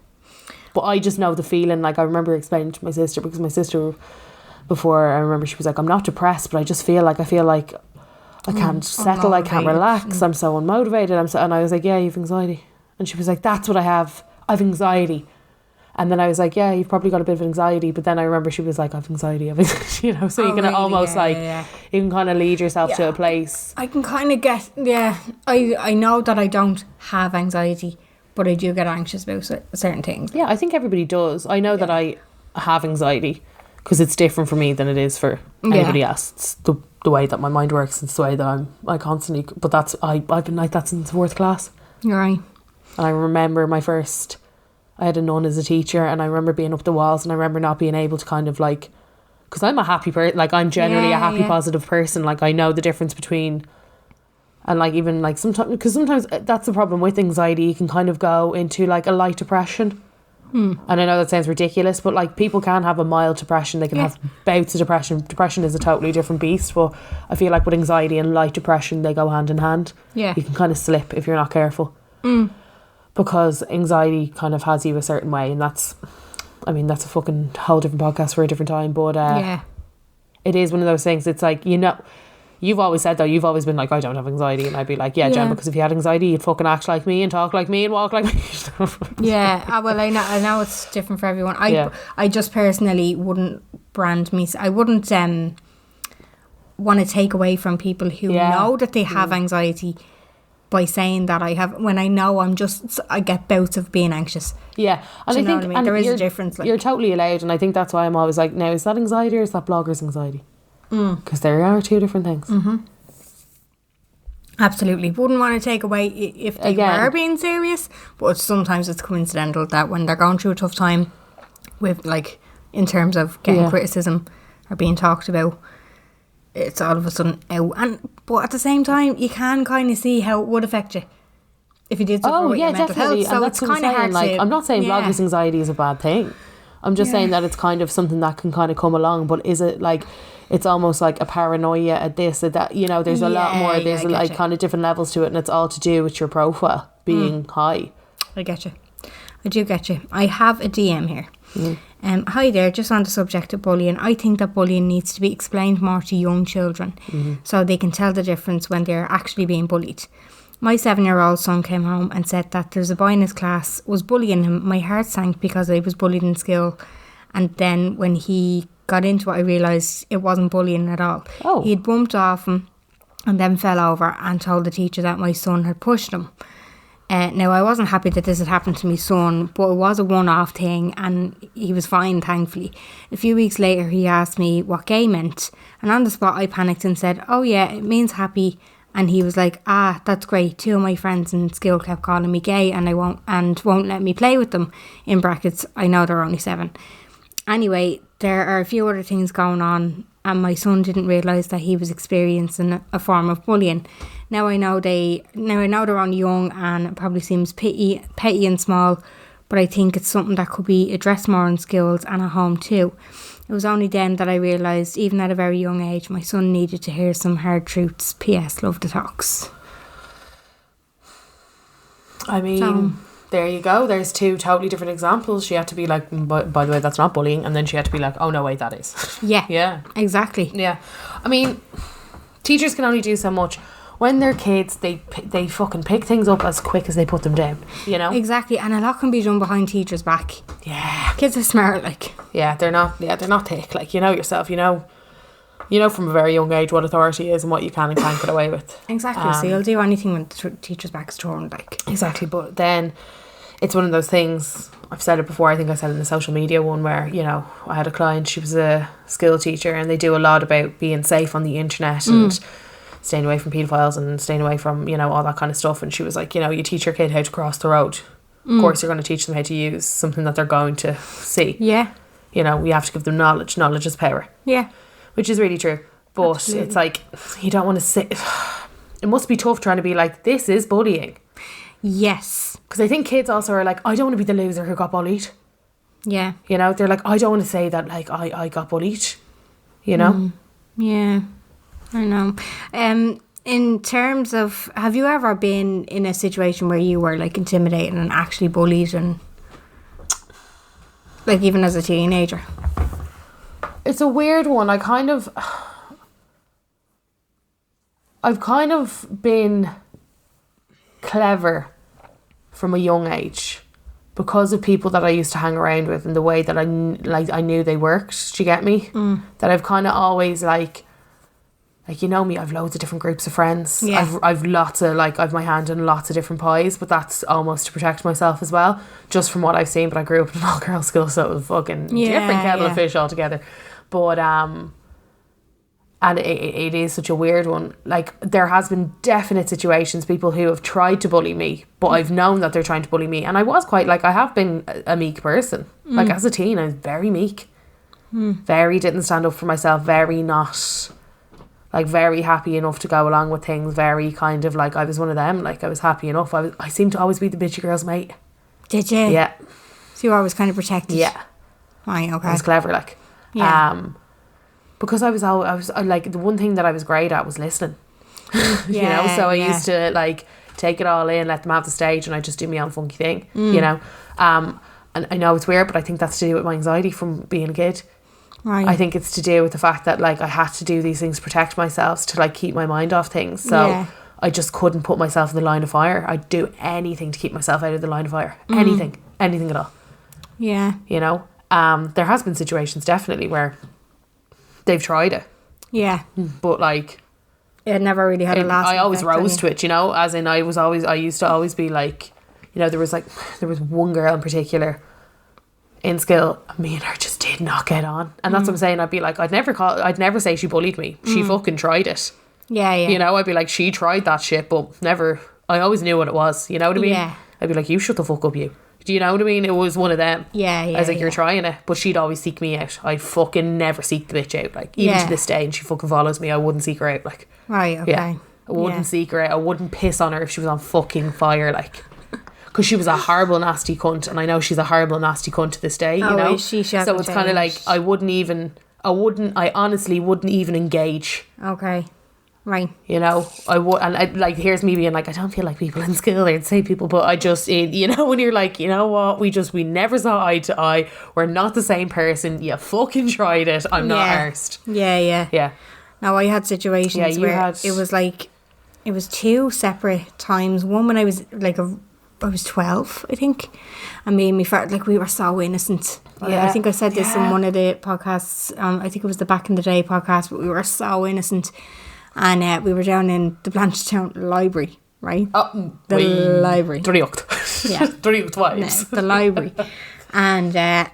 But I just know the feeling. Like, I remember explaining to my sister, because my sister, before, I remember she was like, I'm not depressed, but I just feel like I can't settle, I can't relax, I'm so unmotivated, and I was like, yeah, you have anxiety. And she was like, that's what I have anxiety. And then I was like, yeah, you've probably got a bit of anxiety. But then I remember she was like, I've anxiety, you know, so you can really, almost you can kind of lead yourself to a place. I can kind of get, I know that I don't have anxiety, but I do get anxious about certain things. Yeah, I think everybody does. I know that I have anxiety. because it's different for me than it is for anybody else. It's the way that my mind works. It's the way that I constantly, but that's, I've been like that since 4th class. Right. And I remember I had a nun as a teacher, and I remember being up the walls, and I remember not being able to kind of like, because I'm a happy person, like I'm generally a happy, positive person. Like I know the difference between, and like even like sometimes, because sometimes that's the problem with anxiety, you can kind of go into like a light depression. And I know that sounds ridiculous, but like people can have a mild depression, they can have bouts of depression. Depression is a totally different beast, but I feel like with anxiety and light depression, they go hand in hand. You can kind of slip if you're not careful, because anxiety kind of has you a certain way, and that's a fucking whole different podcast for a different time, but it is one of those things. It's like, you know, you've always said, though, you've always been like, I don't have anxiety, and I'd be like, Jen, because if you had anxiety, you'd fucking act like me and talk like me and walk like me. Well, I know it's different for everyone. I just personally wouldn't brand me. I wouldn't want to take away from people who know that they have anxiety by saying that I have, when I know I get bouts of being anxious. And I think what I mean? There is a difference. Like, you're totally allowed, and I think that's why I'm always like, now, is that anxiety or is that blogger's anxiety? Because there are two different things. Absolutely. Wouldn't want to take away if they were being serious, but sometimes it's coincidental that when they're going through a tough time with, like, in terms of getting criticism or being talked about, it's all of a sudden out. But at the same time, you can kind of see how it would affect you if you did suffer with your mental health. So it's kind of hard to... I'm not saying blogger's anxiety is a bad thing. I'm just saying that it's kind of something that can kind of come along, but is it like... It's almost like a paranoia at this, at that, you know, there's a lot more, there's like kind of different levels to it, and it's all to do with your profile being high. I get you. I do get you. I have a DM here. Hi there, just on the subject of bullying. I think that bullying needs to be explained more to young children so they can tell the difference when they're actually being bullied. My 7-year-old son came home and said that there's a boy in his class was bullying him. My heart sank because I was bullied in school, and then when he got into it, I realised it wasn't bullying at all. He had bumped off him and then fell over and told the teacher that my son had pushed him. Now, I wasn't happy that this had happened to my son, but it was a one-off thing, and he was fine, thankfully. A few weeks later, he asked me what gay meant, and on the spot I panicked and said, oh yeah, it means happy. And he was like, that's great. 2 of my friends in school kept calling me gay, and won't let me play with them. In brackets, I know they're only 7. Anyway, there are a few other things going on, and my son didn't realise that he was experiencing a form of bullying. Now I know they're only young, and it probably seems petty and small, but I think it's something that could be addressed more in schools and at home too. It was only then that I realised, even at a very young age, my son needed to hear some hard truths. P.S. Love the talks. I mean... There you go. There's 2 totally different examples. She had to be like, by the way, that's not bullying. And then she had to be like, oh, no, wait, that is. Yeah. Exactly. Yeah. I mean, teachers can only do so much. When they're kids, they fucking pick things up as quick as they put them down, you know? Exactly. And a lot can be done behind teachers' back. Yeah. Kids are smart, like. Yeah, they're not thick. Like, you know yourself, you know from a very young age what authority is and what you can and can't get away with. Exactly. So you'll do anything when the teacher's back is turned, like. Exactly. But then... It's one of those things, I've said it before, I think I said it in the social media one, where, you know, I had a client, she was a school teacher, and they do a lot about being safe on the internet and staying away from paedophiles and staying away from, you know, all that kind of stuff. And she was like, you know, you teach your kid how to cross the road. Of course, you're going to teach them how to use something that they're going to see. Yeah. You know, we have to give them knowledge. Knowledge is power. Yeah. Which is really true. But Absolutely. It's like, you don't want to sit... It must be tough trying to be like, this is bullying. Yes. Because I think kids also are like, I don't want to be the loser who got bullied. Yeah. You know, they're like, I don't want to say that, like, I got bullied. You know? Yeah. I know. In terms of, have you ever been in a situation where you were, like, intimidated and actually bullied, and, like, even as a teenager? It's a weird one. I've kind of been clever from a young age because of people that I used to hang around with and the way that I knew they worked. Do you get me? That I've kind of always like like, you know me, I've loads of different groups of friends. Yeah. I've lots of, like, I've my hand in lots of different pies, but that's almost to protect myself as well, just from what I've seen. But I grew up in an all-girls school, so it was fucking different kettle of fish altogether. But and it is such a weird one. Like, there has been definite situations, people who have tried to bully me, but I've known that they're trying to bully me. And I was quite, like, I have been a meek person. Like, as a teen, I was very meek. Very didn't stand up for myself, very not, like, very happy enough to go along with things, very kind of, like, I was one of them. Like, I was happy enough. I seemed to always be the bitchy girl's mate. Did you? Yeah. So you were always kind of protected? Yeah. Right, okay. I was clever, like. Yeah. Because I was like, the one thing that I was great at was listening. You know, so I used to, like, take it all in, let them have the stage, and I just do my own funky thing, you know. And I know it's weird, but I think that's to do with my anxiety from being a kid. Right. I think it's to do with the fact that, like, I had to do these things to protect myself, to, like, keep my mind off things. So I just couldn't put myself in the line of fire. I'd do anything to keep myself out of the line of fire. Anything at all. Yeah. You know, there has been situations definitely where they've tried it. Yeah. But, like, it never really had a lasting I always effect rose to it, you know, as in I used to always be like, you know, there was one girl in particular in school, me and her just did not get on. And that's what I'm saying. I'd be like, I'd never say she bullied me. She fucking tried it. Yeah. You know, I'd be like, she tried that shit, but never, I always knew what it was. You know what I mean? Yeah. I'd be like, you shut the fuck up, you. Do you know what I mean? It was one of them. Yeah. I was like, you're trying it. But she'd always seek me out. I'd fucking never seek the bitch out. Like, even to this day, and she fucking follows me, I wouldn't seek her out. Like, right, okay. Yeah. I wouldn't seek her out. I wouldn't piss on her if she was on fucking fire, like. Because she was a horrible, nasty cunt. And I know she's a horrible, nasty cunt to this day, you know? Is she? So it's kind of like, I honestly wouldn't even engage. Okay. Right. You know, I would, and like, here's me being like, I don't feel like people in school, I'd say people, but I just, you know, when you're like, you know what, we never saw eye to eye, we're not the same person, you fucking tried it, I'm not arsed. Yeah. Now, I had situations where it was like, it was two separate times. One when I was like I was 12, I think, and me and my friend, like, we were so innocent. I think I said this in one of the podcasts. I think it was the Back in the Day podcast, but we were so innocent. And we were down in the Blanchetown Library, right? Oh, the library. Driocht. Yeah. Driocht vibes. The library. And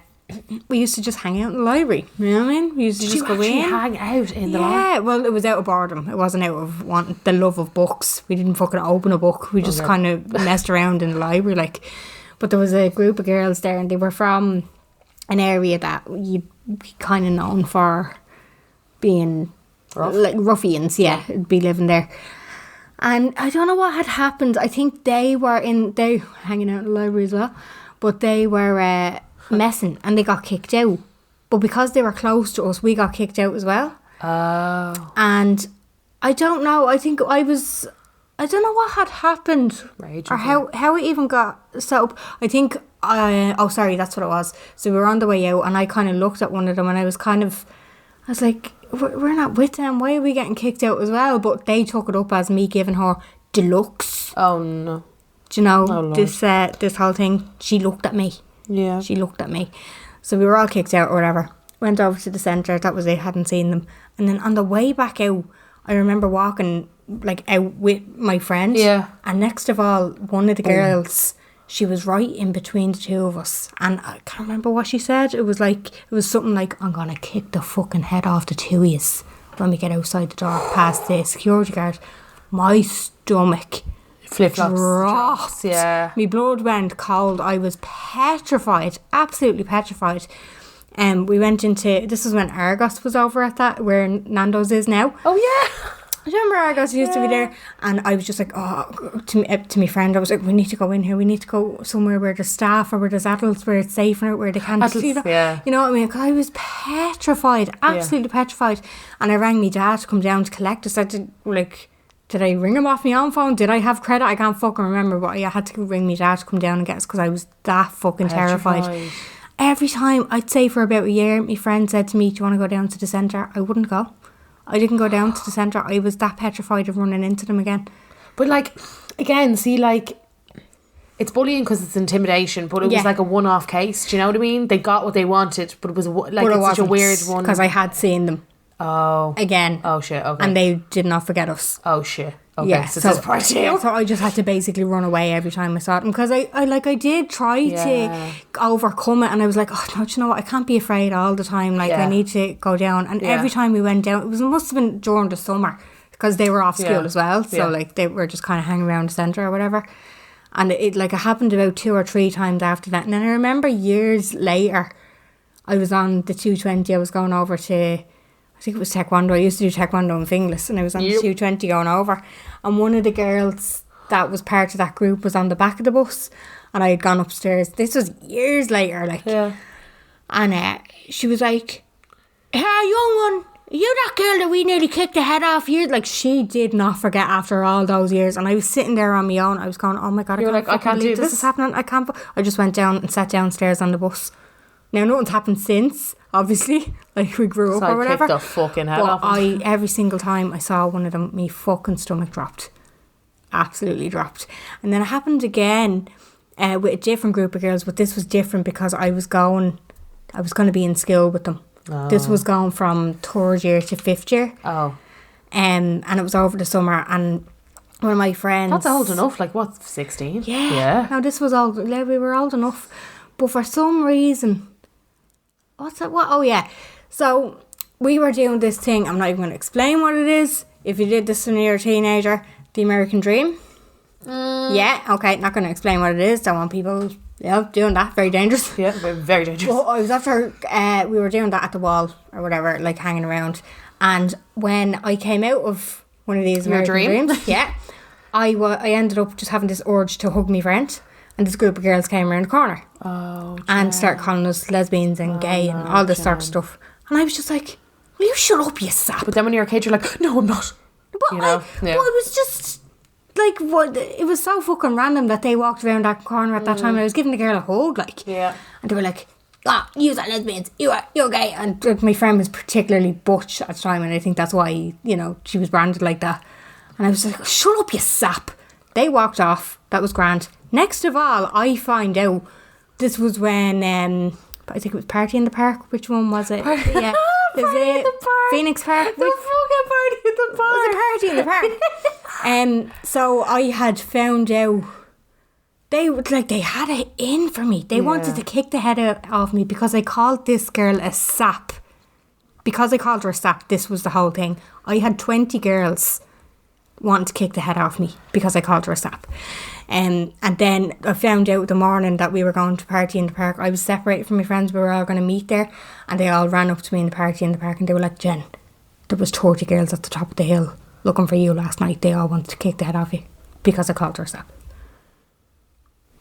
we used to just hang out in the library. You know what I mean? We used to just go in. Hang out in the library? Yeah, well, it was out of boredom. It wasn't out of wanting the love of books. We didn't fucking open a book. We just kind of messed around in the library, like. But there was a group of girls there, and they were from an area that you'd be kind of known for being like ruffians, be living there. And I don't know what had happened. I think they were hanging out in the library as well, but they were messing and they got kicked out. But because they were close to us, we got kicked out as well. Oh. And I don't know. I think I don't know what had happened or how it even got set up. I think that's what it was. So we were on the way out, and I kind of looked at one of them, and I was like, we're not with them, why are we getting kicked out as well? But they took it up as me giving her deluxe. Oh no. Do you know, this whole thing? She looked at me. Yeah. She looked at me. So we were all kicked out or whatever. Went over to the centre, that was it, hadn't seen them. And then on the way back out, I remember walking like out with my friend. Yeah. And next of all, one of the girls, she was right in between the two of us. And I can't remember what she said. It was something like, I'm going to kick the fucking head off the two of yous when we get outside the door past the security guard. My stomach dropped. Yeah. My blood went cold. I was petrified, absolutely petrified. We went into, this is when Argos was over at that, where Nando's is now. Oh yeah. I remember Argos used to be there, and I was just like, to my friend, I was like, we need to go in here, we need to go somewhere where there's staff or where there's adults, where it's safe and where they can't, you know what I mean? Because I was petrified, absolutely petrified. And I rang my dad to come down to collect us. Did I ring him off my own phone? Did I have credit? I can't fucking remember, but I had to ring my dad to come down and get us because I was that fucking terrified. Every time, I'd say for about a year, my friend said to me, do you want to go down to the centre? I wouldn't go. I didn't go down to the centre. I was that petrified of running into them again. But like, again, see, like, it's bullying because it's intimidation, but it was like a one-off case. Do you know what I mean? They got what they wanted, but it was like, it's such a weird one. Because I had seen them. Again. Oh shit, okay. And they did not forget us. Oh shit. Okay, Yeah, so this is part 2. So I just had to basically run away every time I saw them, because I did try to overcome it, and I was like, oh no, do you know what, I can't be afraid all the time, like I need to go down. And every time we went down, it must have been during the summer, because they were off school as well, so like they were just kind of hanging around the centre or whatever. And it happened about 2 or 3 times after that. And then I remember years later, I was on the 220. I was going over to, I think it was Taekwondo. I used to do Taekwondo in Finglas, and I was on the 220 going over. And one of the girls that was part of that group was on the back of the bus, and I had gone upstairs. This was years later, like. Yeah. And she was like, "Hey, young one, you that girl that we nearly kicked the head off you?" Like, she did not forget after all those years. And I was sitting there on my own. I was going, oh my God, I can't believe this is happening. I just went down and sat downstairs on the bus. Now, nothing's happened since, obviously. Like, we grew up or whatever. Kicked the fucking head off. But every single time I saw one of them, my fucking stomach dropped. Absolutely dropped. And then it happened again with a different group of girls, but this was different because I was going to be in school with them. Oh. This was going from 3rd year to 5th year. Oh. And it was over the summer, and one of my friends... That's old enough, like what, 16? Yeah. No, this was old. We were old enough. But for some reason... What's that? What? Oh, yeah. So, we were doing this thing. I'm not even going to explain what it is. If you did this when you were a teenager, the American Dream. Yeah, okay. Not going to explain what it is. Don't want people, doing that. Very dangerous. Yeah, very dangerous. Well, I was after, we were doing that at the wall or whatever, like hanging around. And when I came out of one of these American Dreams, I ended up just having this urge to hug my friend. And this group of girls came around the corner. Oh, and started calling us lesbians and gay and all this sort of stuff. And I was just like, will you shut up, you sap? But then when you're a kid, you're like, no, I'm not. But it was just like, it was so fucking random that they walked around that corner at that time. And I was giving the girl a hug, like. Yeah. And they were like, you're lesbians, you're gay. And my friend was particularly butch at the time, and I think that's why, she was branded like that. And I was like, shut up, you sap. They walked off. That was grand. Next of all, I find out this was when I think it was Party in the Park. Which one was it? Party in the Park. Phoenix Park. The fucking Party in the Park. Was it Party in the Park? So I had found out they had it in for me. They wanted to kick the head out of me because I called this girl a sap. Because I called her a sap, this was the whole thing. I had 20 girls wanting to kick the head off me because I called her a sap. And then I found out the morning that we were going to Party in the Park. I was separated from my friends. We were all going to meet there, and they all ran up to me in the Party in the Park, and they were like, Jen, there was 30 girls at the top of the hill looking for you last night. They all wanted to kick the head off you because I called her a sap.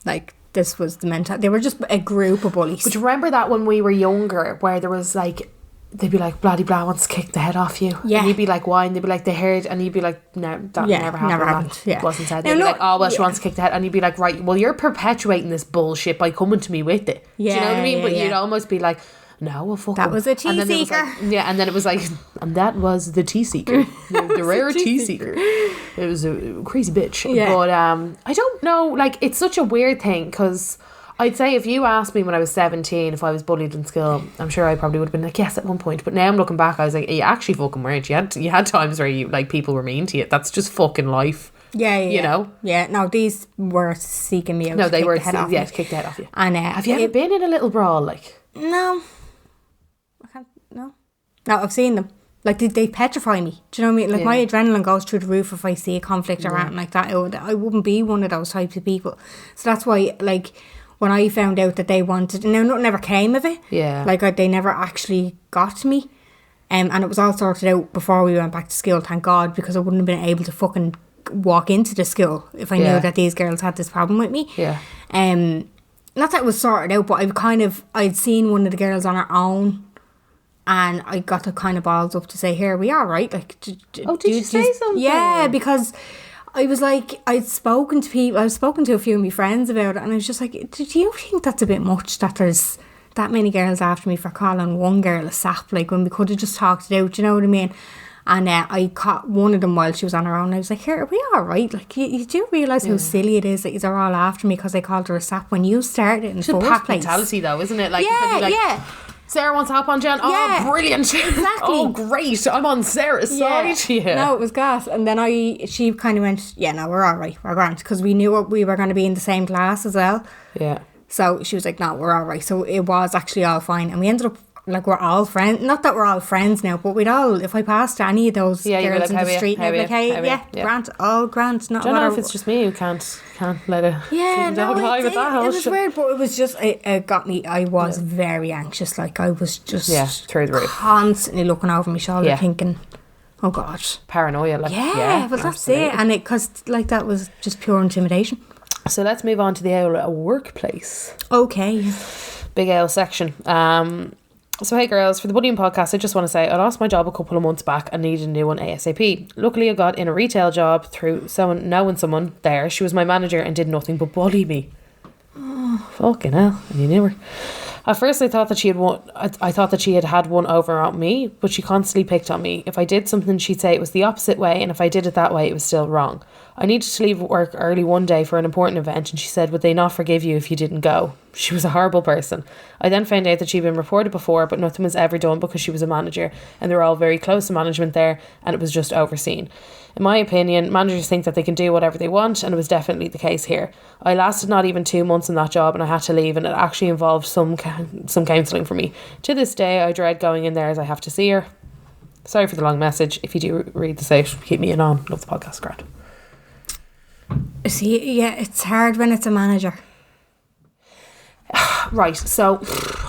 Like, this was the mentality. They were just a group of bullies. But you remember that when we were younger, where there was like, they'd be like, bloody blah wants to kick the head off you. Yeah. And you'd be like, why? And they'd be like, they heard. And you'd be like, no, that never happened. That wasn't said. They'd be like, oh, well, she wants to kick the head. And you'd be like, right, well, you're perpetuating this bullshit by coming to me with it. Yeah, do you know what I mean? But you'd almost be like, no, well, fuck that was a tea seeker. And then it was like, and that was the tea seeker. the rare tea seeker. It was a crazy bitch. Yeah. But I don't know, like, it's such a weird thing, because I'd say if you asked me when I was 17 if I was bullied in school, I'm sure I probably would have been like, yes, at one point. But now I'm looking back, I was like, you actually fucking weren't. You had times where you, like, people were mean to you. That's just fucking life. Yeah. You know? Yeah, no, these were seeking me out. No, they were, to kick the head off you. And have you ever been in a little brawl, like? No. I can't, no. No, I've seen them. Like, they petrify me. Do you know what I mean? Like, my adrenaline goes through the roof if I see a conflict or anything like that. I wouldn't be one of those types of people. So that's why, like, when I found out that they wanted, and nothing ever came of it. Yeah. Like, they never actually got to me. And it was all sorted out before we went back to school, thank God, because I wouldn't have been able to fucking walk into the school if I knew that these girls had this problem with me. Yeah. Not that it was sorted out, but I'd seen one of the girls on her own, and I got the kind of balls up to say, here, we all right? Like, did you say something? Yeah, because I was like, I was spoken to a few of my friends about it, and I was just like, do you think that's a bit much that there's that many girls after me for calling one girl a sap, like, when we could have just talked it out, do you know what I mean? And I caught one of them while she was on her own, and I was like, here, are we all right? Like, you do realise how silly it is that you're all after me because I called her a sap when you started in the first place. It's a pack mentality though, isn't it? Like, yeah. Sarah wants to hop on Jen. Yeah, oh, brilliant. Exactly. Oh, great. I'm on Sarah's side here. No, it was gas. And then she kind of went, yeah, no, we're all right. We're grand. Because we knew we were going to be in the same class as well. Yeah. So she was like, no, we're all right. So it was actually all fine. And we ended up, like, we're all friends. Not that we're all friends now, but we'd all, if I passed any of those girls in the street, I'd be like, hey, grant, all grant. Not I don't know if it's just me who can't let it. Yeah, no, with that it was weird, but it was just, it got me, I was very anxious. Like, I was just through the roof, constantly looking over my shoulder thinking, oh God. Paranoia. Like, well, that's absolutely it. And because, like, that was just pure intimidation. So let's move on to the old workplace. Okay. Big Ale section. So hey girls, for the Bullying podcast, I just want to say I lost my job a couple of months back and needed a new one ASAP. Luckily I got in a retail job through knowing someone there. She was my manager and did nothing but bully me. Oh, fucking hell. And you knew her. At first I thought that she had won. I thought that she had one over on me, but she constantly picked on me. If I did something, she'd say it was the opposite way, and if I did it that way, it was still wrong. I needed to leave work early one day for an important event, and she said, would they not forgive you if you didn't go? She was a horrible person. I then found out that she'd been reported before, but nothing was ever done because she was a manager, and they were all very close to management there, and it was just overseen. In my opinion, managers think that they can do whatever they want, and it was definitely the case here. I lasted not even 2 months in that job, and I had to leave, and it actually involved some counselling for me. To this day, I dread going in there as I have to see her. Sorry for the long message. If you do read this out, keep me in on. Love the podcast, Grant. See, yeah, it's hard when it's a manager. Right, so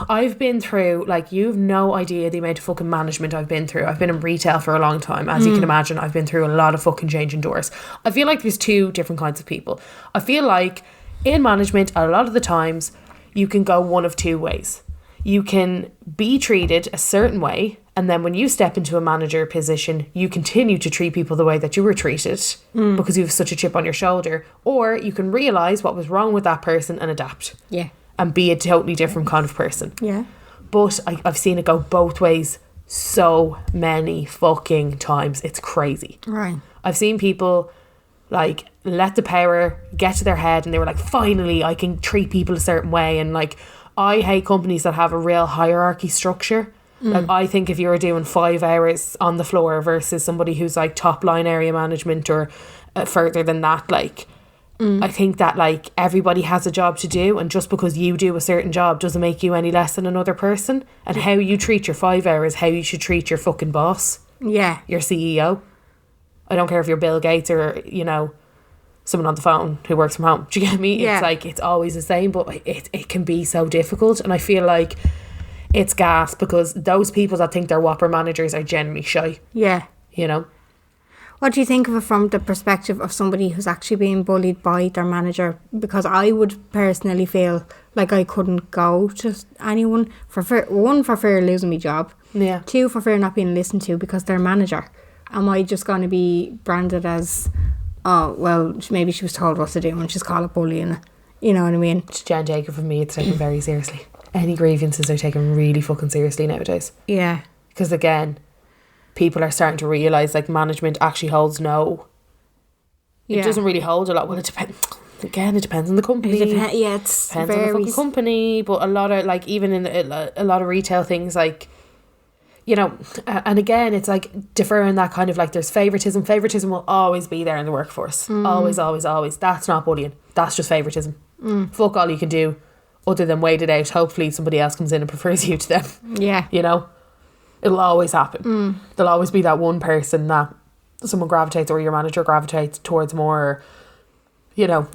I've been through, like, you've no idea the amount of fucking management I've been through. I've been in retail for a long time. As you can imagine, I've been through a lot of fucking changing doors. I feel like there's two different kinds of people. I feel like in management, a lot of the times, you can go one of two ways. You can be treated a certain way, and then when you step into a manager position, you continue to treat people the way that you were treated because you have such a chip on your shoulder. Or you can realise what was wrong with that person and adapt. Yeah. And be a totally different kind of person. Yeah. But I've seen it go both ways so many fucking times. It's crazy. Right. I've seen people, like, let the power get to their head and they were like, finally, I can treat people a certain way. And, like, I hate companies that have a real hierarchy structure. Like, I think if you're doing 5 hours on the floor versus somebody who's, like, top line area management or further than that, like... I think that, like, everybody has a job to do, and just because you do a certain job doesn't make you any less than another person. And how you treat your 5 hours, how you should treat your fucking boss. Yeah. Your CEO. I don't care if you're Bill Gates or, you know, someone on the phone who works from home. Do you get me? Yeah. It's like, it's always the same, but it can be so difficult. And I feel like it's gas because those people that think they're whopper managers are generally shy. Yeah. You know? What do you think of it from the perspective of somebody who's actually being bullied by their manager? Because I would personally feel like I couldn't go to anyone for fear of losing my job. Yeah. 2, for fear of not being listened to because they're manager. Am I just going to be branded as, oh, well, maybe she was told what to do and she's called it bullying? You know what I mean? Jen Jacob, for me, it's taken very seriously. Any grievances are taken really fucking seriously nowadays. Yeah. Because again, people are starting to realise, like, management actually holds no. It doesn't really hold a lot. Well, it depends. Again, it depends on the company. It depends on the fucking company. But a lot of, like, even in a lot of retail things, like, you know, and again, it's like deferring that kind of, like, there's favouritism. Favouritism will always be there in the workforce. Always, always, always. That's not bullying. That's just favouritism. Fuck all you can do other than wait it out. Hopefully somebody else comes in and prefers you to them. Yeah. You know? It'll always happen. There'll always be that one person that someone gravitates, or your manager gravitates towards more, or, you know,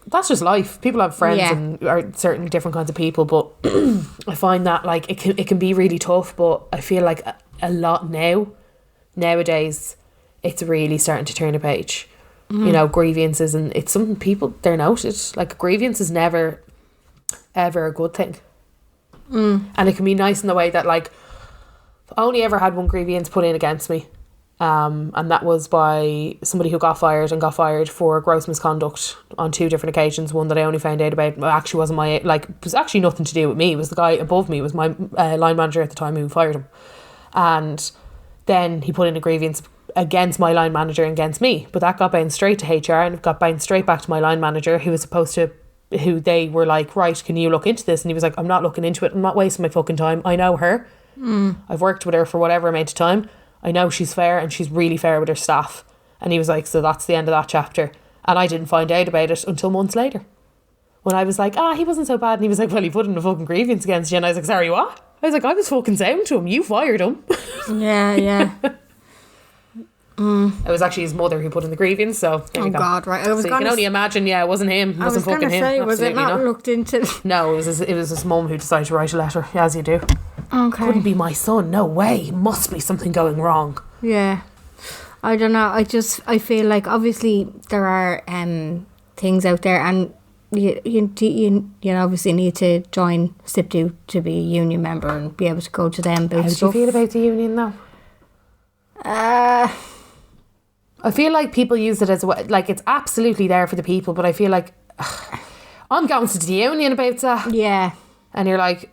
that's just life. People have friends and are certainly different kinds of people, but I find that, like, it can be really tough, but I feel like a lot nowadays it's really starting to turn a page. You know, grievances, and it's something people, they're noted. Like, grievance is never ever a good thing. And it can be nice in the way that, like, I only ever had one grievance put in against me, and that was by somebody who got fired for gross misconduct on 2 different occasions. One that I only found out about actually wasn't my, like, it was actually nothing to do with me. It was the guy above me. It was my line manager at the time who fired him, and then he put in a grievance against my line manager and against me, but that got bounced straight to HR and got bounced straight back to my line manager, who was supposed to who they were like, right, can you look into this? And he was like, I'm not looking into it. I'm not wasting my fucking time. I know her. I've worked with her for whatever amount of time. I know she's fair, and she's really fair with her staff. And he was like, so that's the end of that chapter. And I didn't find out about it until months later, when I was like, he wasn't so bad. And he was like, well, he put in a fucking grievance against you. And I was like, sorry, what? I was like, I was fucking sound to him. You fired him. Yeah. It was actually his mother who put in the grievance, so there you go. God, right. So you can only imagine, it wasn't him. It wasn't fucking him. Say, was it not Absolutely looked into? No, it was his mum who decided to write a letter, as you do. Okay. Couldn't be my son, no way. Must be something going wrong. Yeah. I don't know. I feel like obviously there are things out there, and you obviously need to join SIPTU to be a union member and be able to go to them about How stuff. do you feel about the union though? I feel like people use it as like it's absolutely there for the people, but I feel like I'm going to the union about that. Yeah. And you're like,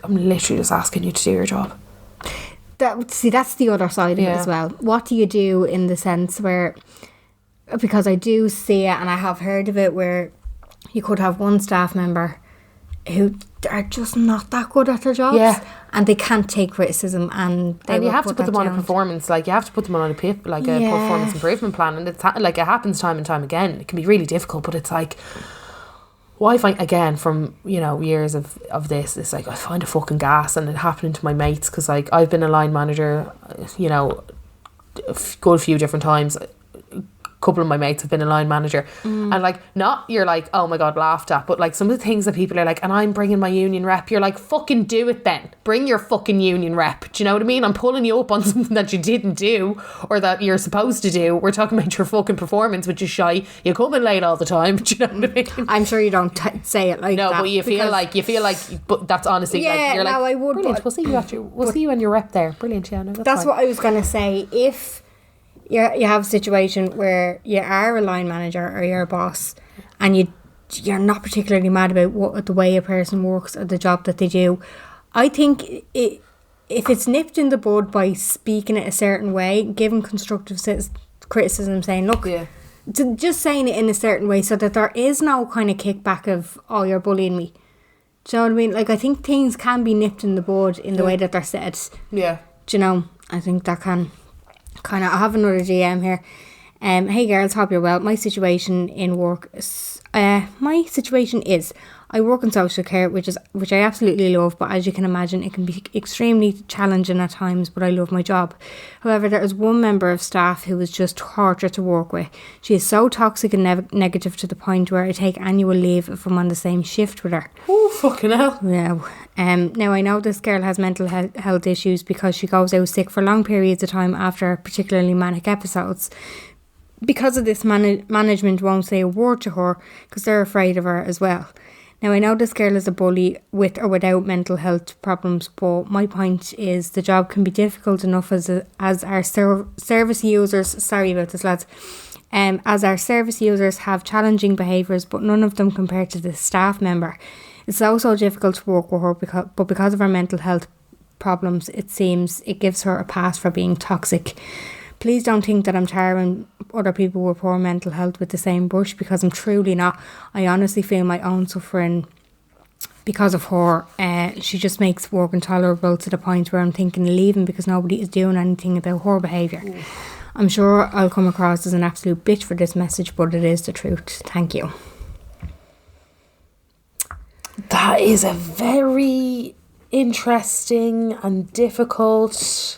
I'm literally just asking you to do your job. That's the other side of it as well. What do you do in the sense where, because I do see it and I have heard of it, where you could have one staff member who are just not that good at their jobs, and they can't take criticism, and you have to put them on a performance, like you have to put them on a performance improvement plan, and it's like it happens time and time again. It can be really difficult, but it's like, I find, again, from years of this, it's like I find a fucking gas, and it happening to my mates, because like I've been a line manager a good few different times. Couple of my mates have been a line manager, and like, not you're like, oh my god, laughed at, but like some of the things that people are like, and I'm bringing my union rep, you're like, fucking do it then, bring your fucking union rep. Do you know what I mean? I'm pulling you up on something that you didn't do, or that you're supposed to do. We're talking about your fucking performance, which is shy. You come in late all the time. Do you know what I mean? I'm sure you don't say it like that. No, but you feel like but that's honestly, like, you're like, I would, brilliant, we'll see you and your rep there. Brilliant. Yeah, no, that's what I was gonna say. If you have a situation where you are a line manager or you're a boss, and you're not particularly mad about the way a person works or the job that they do, I think if it's nipped in the bud by speaking it a certain way, giving constructive criticism, saying, look, just saying it in a certain way, so that there is no kind of kickback of, oh, you're bullying me. Do you know what I mean? Like, I think things can be nipped in the bud in the way that they're said. Yeah. Do you know? I think that can kind of. I have another DM here. Hey girls, hope you're well. My situation in work is, I work in social care, which I absolutely love, but as you can imagine, it can be extremely challenging at times, but I love my job. However, there is one member of staff who is just torture to work with. She is so toxic and negative to the point where I take annual leave if I'm on the same shift with her. Oh, fucking hell. Yeah. Now, I know this girl has mental health issues because she goes out sick for long periods of time after particularly manic episodes. Because of this, management won't say a word to her because they're afraid of her as well. Now, I know this girl is a bully with or without mental health problems, but my point is the job can be difficult enough as our service users, sorry about this lads, as our service users have challenging behaviours, but none of them compared to the staff member. It's also difficult to work with her because of her mental health problems, it seems it gives her a pass for being toxic. Please don't think that I'm tarring other people with poor mental health with the same brush, because I'm truly not. I honestly feel my own suffering because of her. She just makes work intolerable to the point where I'm thinking of leaving because nobody is doing anything about her behaviour. I'm sure I'll come across as an absolute bitch for this message, but it is the truth. Thank you. That is a very interesting and difficult...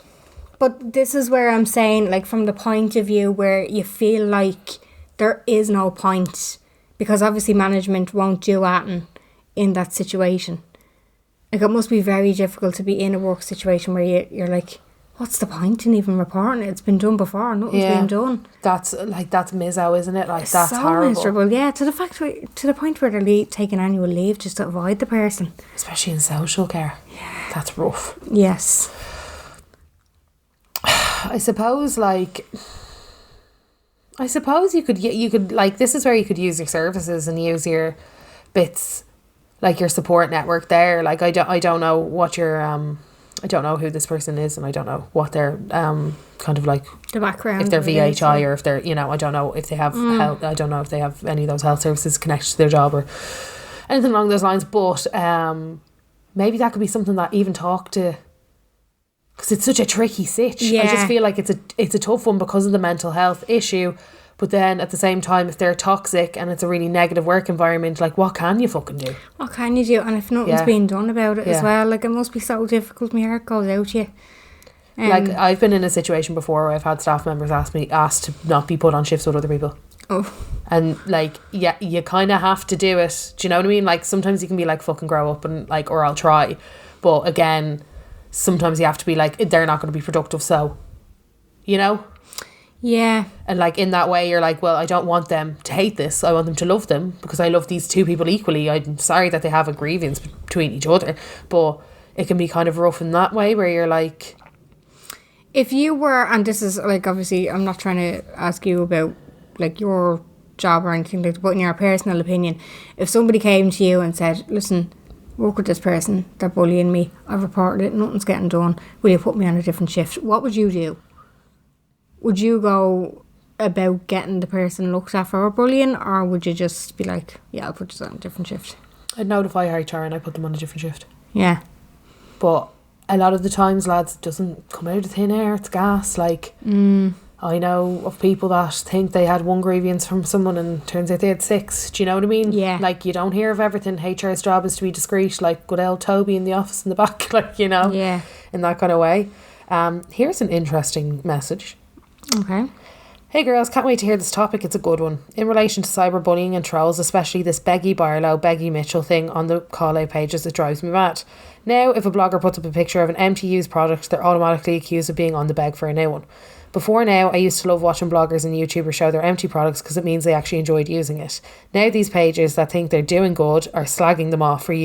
But this is where I'm saying, like, from the point of view where you feel like there is no point, because obviously management won't do anything in that situation. Like, it must be very difficult to be in a work situation where you're like, what's the point in even reporting it? It's been done before, nothing's been done. That's miso, isn't it? Like, that's so horrible. Miserable, yeah, to the point where they're taking annual leave just to avoid the person. Especially in social care. Yeah. That's rough. Yes. I suppose you could like, this is where you could use your services and use your bits, like your support network there. Like, I don't know what your I don't know who this person is, and I don't know what their kind of like the background, if they're VHI or if they're, you know, I don't know if they have health, I don't know if they have any of those health services connected to their job or anything along those lines. But maybe that could be something that even talk to, because it's such a tricky sitch. I just feel like it's a tough one because of the mental health issue. But then at the same time, if they're toxic and it's a really negative work environment, like, what can you fucking do? What can you do? And if nothing's being done about it as well, like, it must be so difficult. My heart goes out to you. Like, I've been in a situation before where I've had staff members asked to not be put on shifts with other people. Oh. And like, yeah, you kind of have to do it. Do you know what I mean? Like, sometimes you can be like, fucking grow up and like, or I'll try. But again, sometimes you have to be like, they're not going to be productive, so, you know? Yeah. And like, in that way, you're like, well, I don't want them to hate this. I want them to love them because I love these two people equally. I'm sorry that they have a grievance between each other, but it can be kind of rough in that way where you're like... If you were, and this is like, obviously, I'm not trying to ask you about like your job or anything like that, but in your personal opinion, if somebody came to you and said, listen, work with this person, they're bullying me, I've reported it, nothing's getting done, will you put me on a different shift? What would you do? Would you go about getting the person looked at for bullying, or would you just be like, yeah, I'll put you on a different shift? I'd notify HR and I put them on a different shift. Yeah. But a lot of the times, lads, it doesn't come out of thin air, it's gas. Like, I know of people that think they had one grievance from someone and turns out they had 6. Do you know what I mean? Yeah. Like, you don't hear of everything. HR's job is to be discreet, like good old Toby in the office in the back, like, you know? Yeah. In that kind of way. Here's an interesting message. Okay. Hey girls, can't wait to hear this topic, it's a good one. In relation to cyberbullying and trolls, especially this Beggy Barlow, Beggy Mitchell thing on the call out pages, it drives me mad. Now, if a blogger puts up a picture of an empty used product, they're automatically accused of being on the beg for a new one. Before now, I used to love watching bloggers and YouTubers show their empty products because it means they actually enjoyed using it. Now these pages that think they're doing good are slagging them off for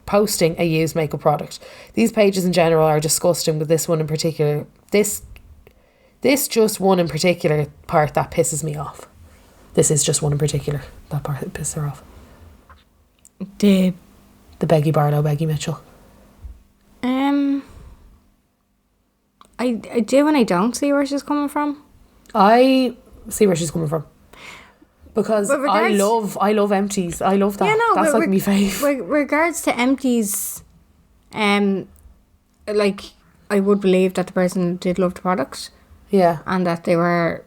posting a used makeup product. These pages in general are disgusting, but this one in particular, this just one in particular part that pisses me off. This is just one in particular that part that pisses her off. The Beggy Barlow, Beggy Mitchell. I do and I don't see where she's coming from. I see where she's coming from. Because I love empties. I love that. Yeah, no, that's like my fave. Regards to empties, like, I would believe that the person did love the product. Yeah. And that they were...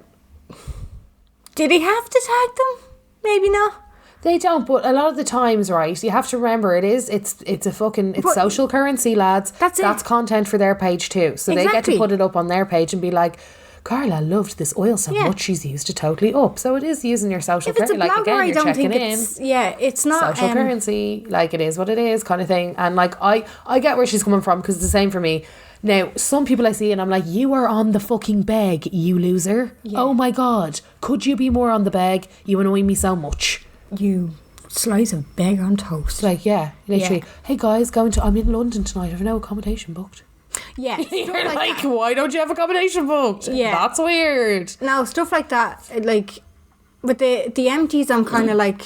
Did he have to tag them? Maybe not. They don't, but a lot of the times, right, you have to remember it's a fucking, it's social currency, lads. That's content for their page too. So they get to put it up on their page and be like, Carla loved this oil so much she's used it totally up. So it is using your social currency. Like, again, you're checking in. It's not social currency, like, it is what it is kind of thing. And like, I get where she's coming from because it's the same for me. Now, some people I see and I'm like, you are on the fucking beg, you loser. Yeah. Oh my God. Could you be more on the beg? You annoy me so much. You slice of beg on toast. Like, yeah, literally. Yeah. Hey guys, I'm in London tonight. I've no accommodation booked. Yeah. You're like why don't you have accommodation booked? Yeah. That's weird. No, stuff like that. Like, with the empties, I'm kind of like...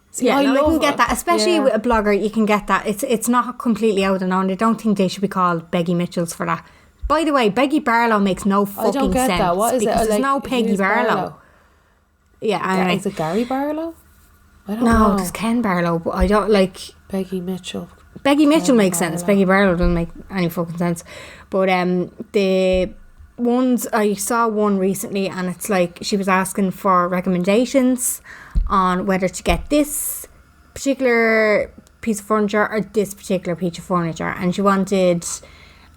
See, I can get that. Especially with a blogger, you can get that. It's not completely out and on. I don't think they should be called Beggy Mitchells for that. By the way, Beggy Barlow makes no fucking sense. I don't get that. What is it? There's no Peggy Barlow. Yeah, is it Gary Barlow? I don't know. No, there's Ken Barlow, but I don't like... Beggy Mitchell. Beggy Mitchell makes sense. Beggy Barlow doesn't make any fucking sense. But the ones... I saw one recently and it's like she was asking for recommendations on whether to get this particular piece of furniture or this particular piece of furniture. And she wanted...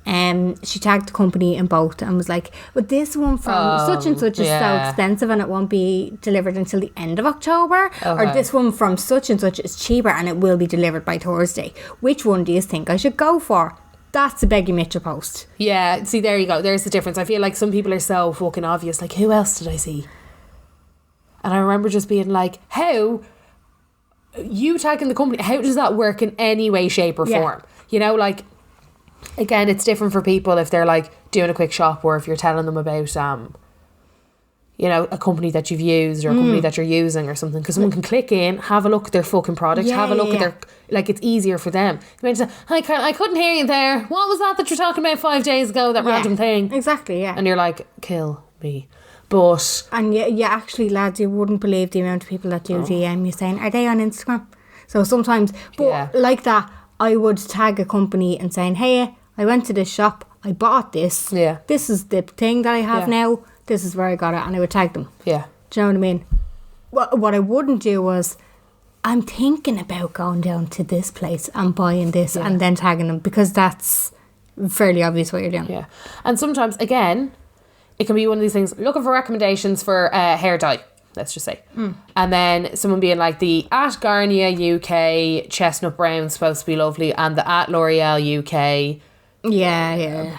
she tagged the company in both and was like, but this one from such and such is so expensive and it won't be delivered until the end of October, or this one from such and such is cheaper and it will be delivered by Thursday. Which one do you think I should go for? That's a Beggy Mitchell post. Yeah, see, there you go. There's the difference. I feel like some people are so fucking obvious. Like, who else did I see? And I remember just being like, how you tagging the company, how does that work in any way, shape or form? You know, like, again, it's different for people if they're like doing a quick shop or if you're telling them about you know, a company that you've used or a company that you're using or something, because someone can click in, have a look at their fucking product, have a look at their, like, it's easier for them. You might say, I couldn't hear you there. What was that you're talking about 5 days ago, that random thing? Exactly, yeah. And you're like, kill me. But... And yeah, actually, lads, you wouldn't believe the amount of people that do DM you saying, are they on Instagram? So sometimes, but like that, I would tag a company and saying, hey, I went to this shop, I bought this. Yeah. This is the thing that I have now. This is where I got it, and I would tag them. Yeah. Do you know what I mean? What I wouldn't do was, I'm thinking about going down to this place and buying this and then tagging them, because that's fairly obvious what you're doing. Yeah. And sometimes, again, it can be one of these things, looking for recommendations for hair dye, let's just say. And then someone being like, the at Garnier UK chestnut brown is supposed to be lovely, and the at L'Oreal UK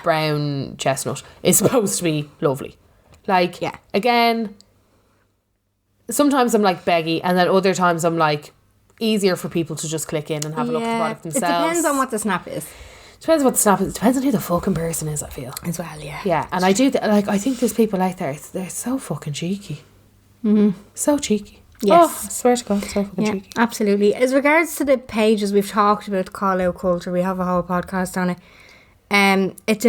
brown chestnut is supposed to be lovely. Like, again, sometimes I'm like beggy, and then other times I'm like, easier for people to just click in and have a look at the product themselves. It depends on what the snap is. Depends on what the snap is. It depends on who the fucking person is, I feel. As well, yeah. Yeah, and I do, I think there's people out there, they're so fucking cheeky. So cheeky. Yes. Oh, I swear to God, so fucking cheeky. Absolutely. As regards to the pages, we've talked about call out culture. We have a whole podcast on it. It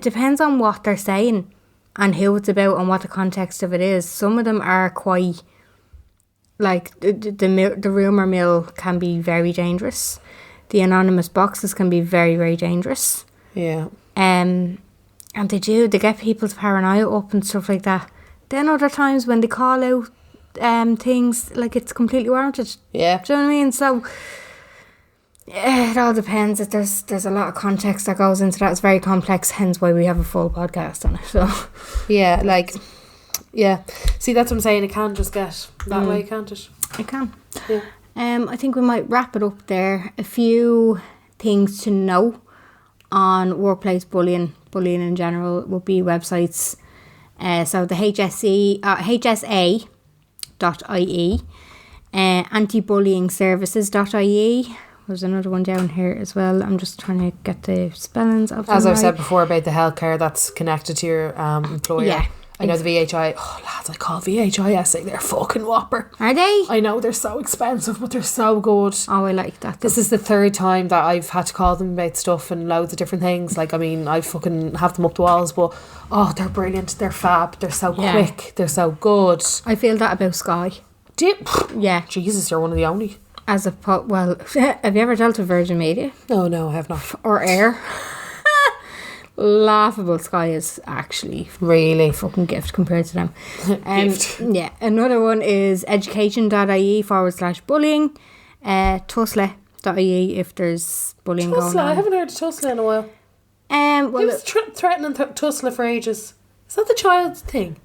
depends on what they're saying and who it's about and what the context of it is. Some of them are quite, like, the rumour mill can be very dangerous. The anonymous boxes can be very, very dangerous. Yeah. And they get people's paranoia up and stuff like that. Then other times when they call out things, like, it's completely warranted. Yeah. Do you know what I mean? So it all depends. There's a lot of context that goes into that. It's very complex, hence why we have a full podcast on it. So yeah, like, yeah. See, that's what I'm saying. It can just get that way, can't it? It can. Yeah. I think we might wrap it up there. A few things to know on workplace bullying in general would be websites. So the HSA.ie, antibullyingservices.ie. There's another one down here as well. I'm just trying to get the spellings of them. As I've said before about the healthcare that's connected to your employer. Yeah. I know the VHI. Oh, lads, I call VHIS. They're fucking whopper. Are they? I know they're so expensive, but they're so good. Oh, I like that. This is the third time that I've had to call them about stuff and loads of different things. Like, I mean, I fucking have them up the walls, but they're brilliant. They're fab. They're so quick. They're so good. I feel that about Sky. Do you? Yeah. Jesus, you're one of the only. Have you ever dealt with Virgin Media? No, I have not. Or Air? Laughable. Sky is actually really fucking gift compared to them. Gift. Yeah. Another one is education.ie/bullying. Tusla.ie if there's bullying going on. I haven't heard of Tusla in a while. He was threatening Tusla for ages. Is that the child's thing?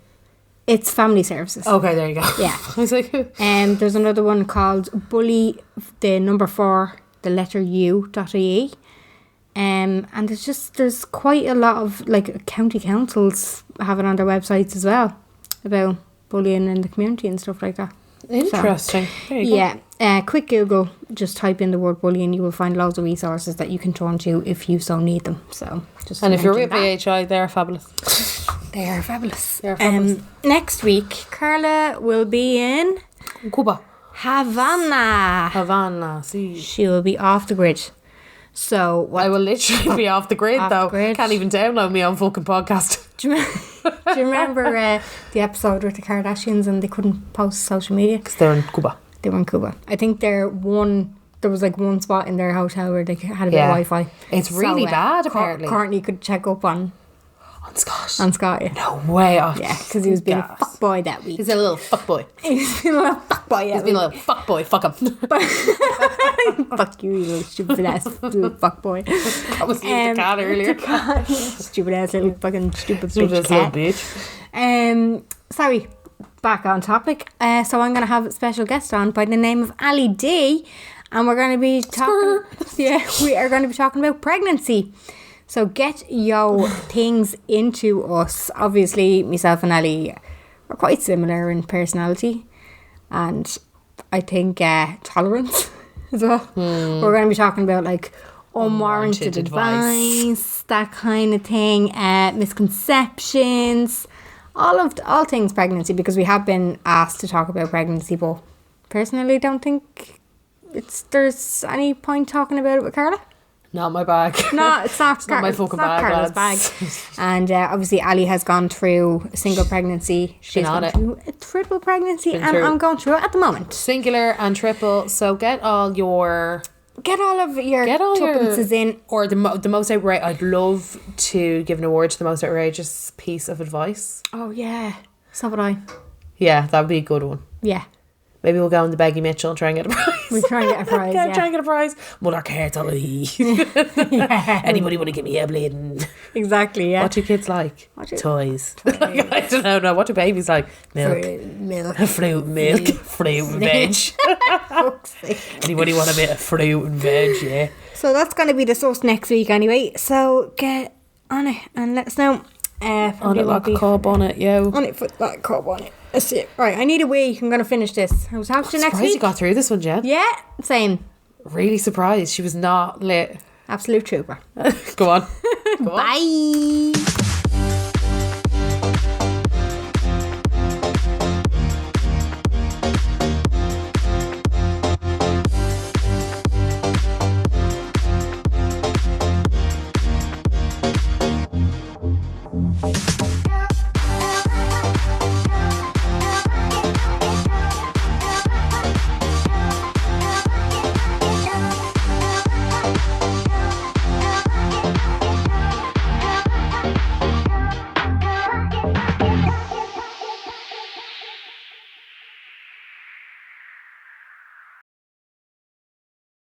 It's family services. Okay, there you go. Yeah. I was like, there's another one called bully, the number 4, the letter U.ie. And there's quite a lot of, like, county councils have it on their websites as well about bullying in the community and stuff like that. Interesting. So, there you go. Quick Google, just type in the word bullying, you will find loads of resources that you can turn to if you so need them. So and if you're with VHI, they're fabulous. They are fabulous. They are fabulous. Next week, Carla will be in Cuba. Havana. See. She will be off the grid. So I will literally be off the grid though. Can't even download me on fucking podcast. Do you remember the episode with the Kardashians and they couldn't post social media? Because they're in Cuba. They were in Cuba. I think there was like one spot in their hotel where they had a bit of Wi-Fi. It's really bad apparently. Courtney could check up on Scott. On Scott, yeah. No way. Yeah, because he was being a fuckboy that week. He's a little fuckboy. He's been a little fuckboy. He's been a little fuckboy. Fuck him. Fuck you, you little stupid ass little fuckboy. That was the cat earlier. Stupid ass little fucking stupid bitch. Sorry, back on topic. So I'm going to have a special guest on by the name of Ali D. And we're going to be talking... we are going to be talking about pregnancy. So get your things into us. Obviously, myself and Ali are quite similar in personality. And I think tolerance as well. We're going to be talking about like unwarranted advice, that kind of thing. Misconceptions. all things pregnancy, because we have been asked to talk about pregnancy, but personally don't think there's any point talking about it with Carla. Not my bag. No, it's not. It's not my fucking bag, Carla's lads. bag. And obviously Ali has gone through a single pregnancy. She's gone through a triple pregnancy, and I'm going through it at the moment. Singular and triple. So get all of your tuppences in. Or the most outrageous. I'd love to give an award to the most outrageous piece of advice. Oh yeah, so would I. Yeah, that would be a good one. Yeah. Maybe we'll go on the Beggy Mitchell and try and get a prize. We try and get a prize, yeah. Try and get a prize. Mother Cartel. Yeah. Anybody want to give me a bleeding? Exactly, yeah. What do kids like? Toys. I don't know. No, what do babies like? Milk. Fruit, milk. Fruit and veg. Anybody want a bit of fruit and veg, yeah. So that's going to be discussed next week anyway. So get on it and let us know. On it like a cob on it, yo. On it, put that cob on it. That's it. Right, I need a wee. I'm going to finish this. I was talking to you next week. You got through this one, Jen. Yeah, same. Really surprised. She was not lit. Absolute trooper. Go on. Bye.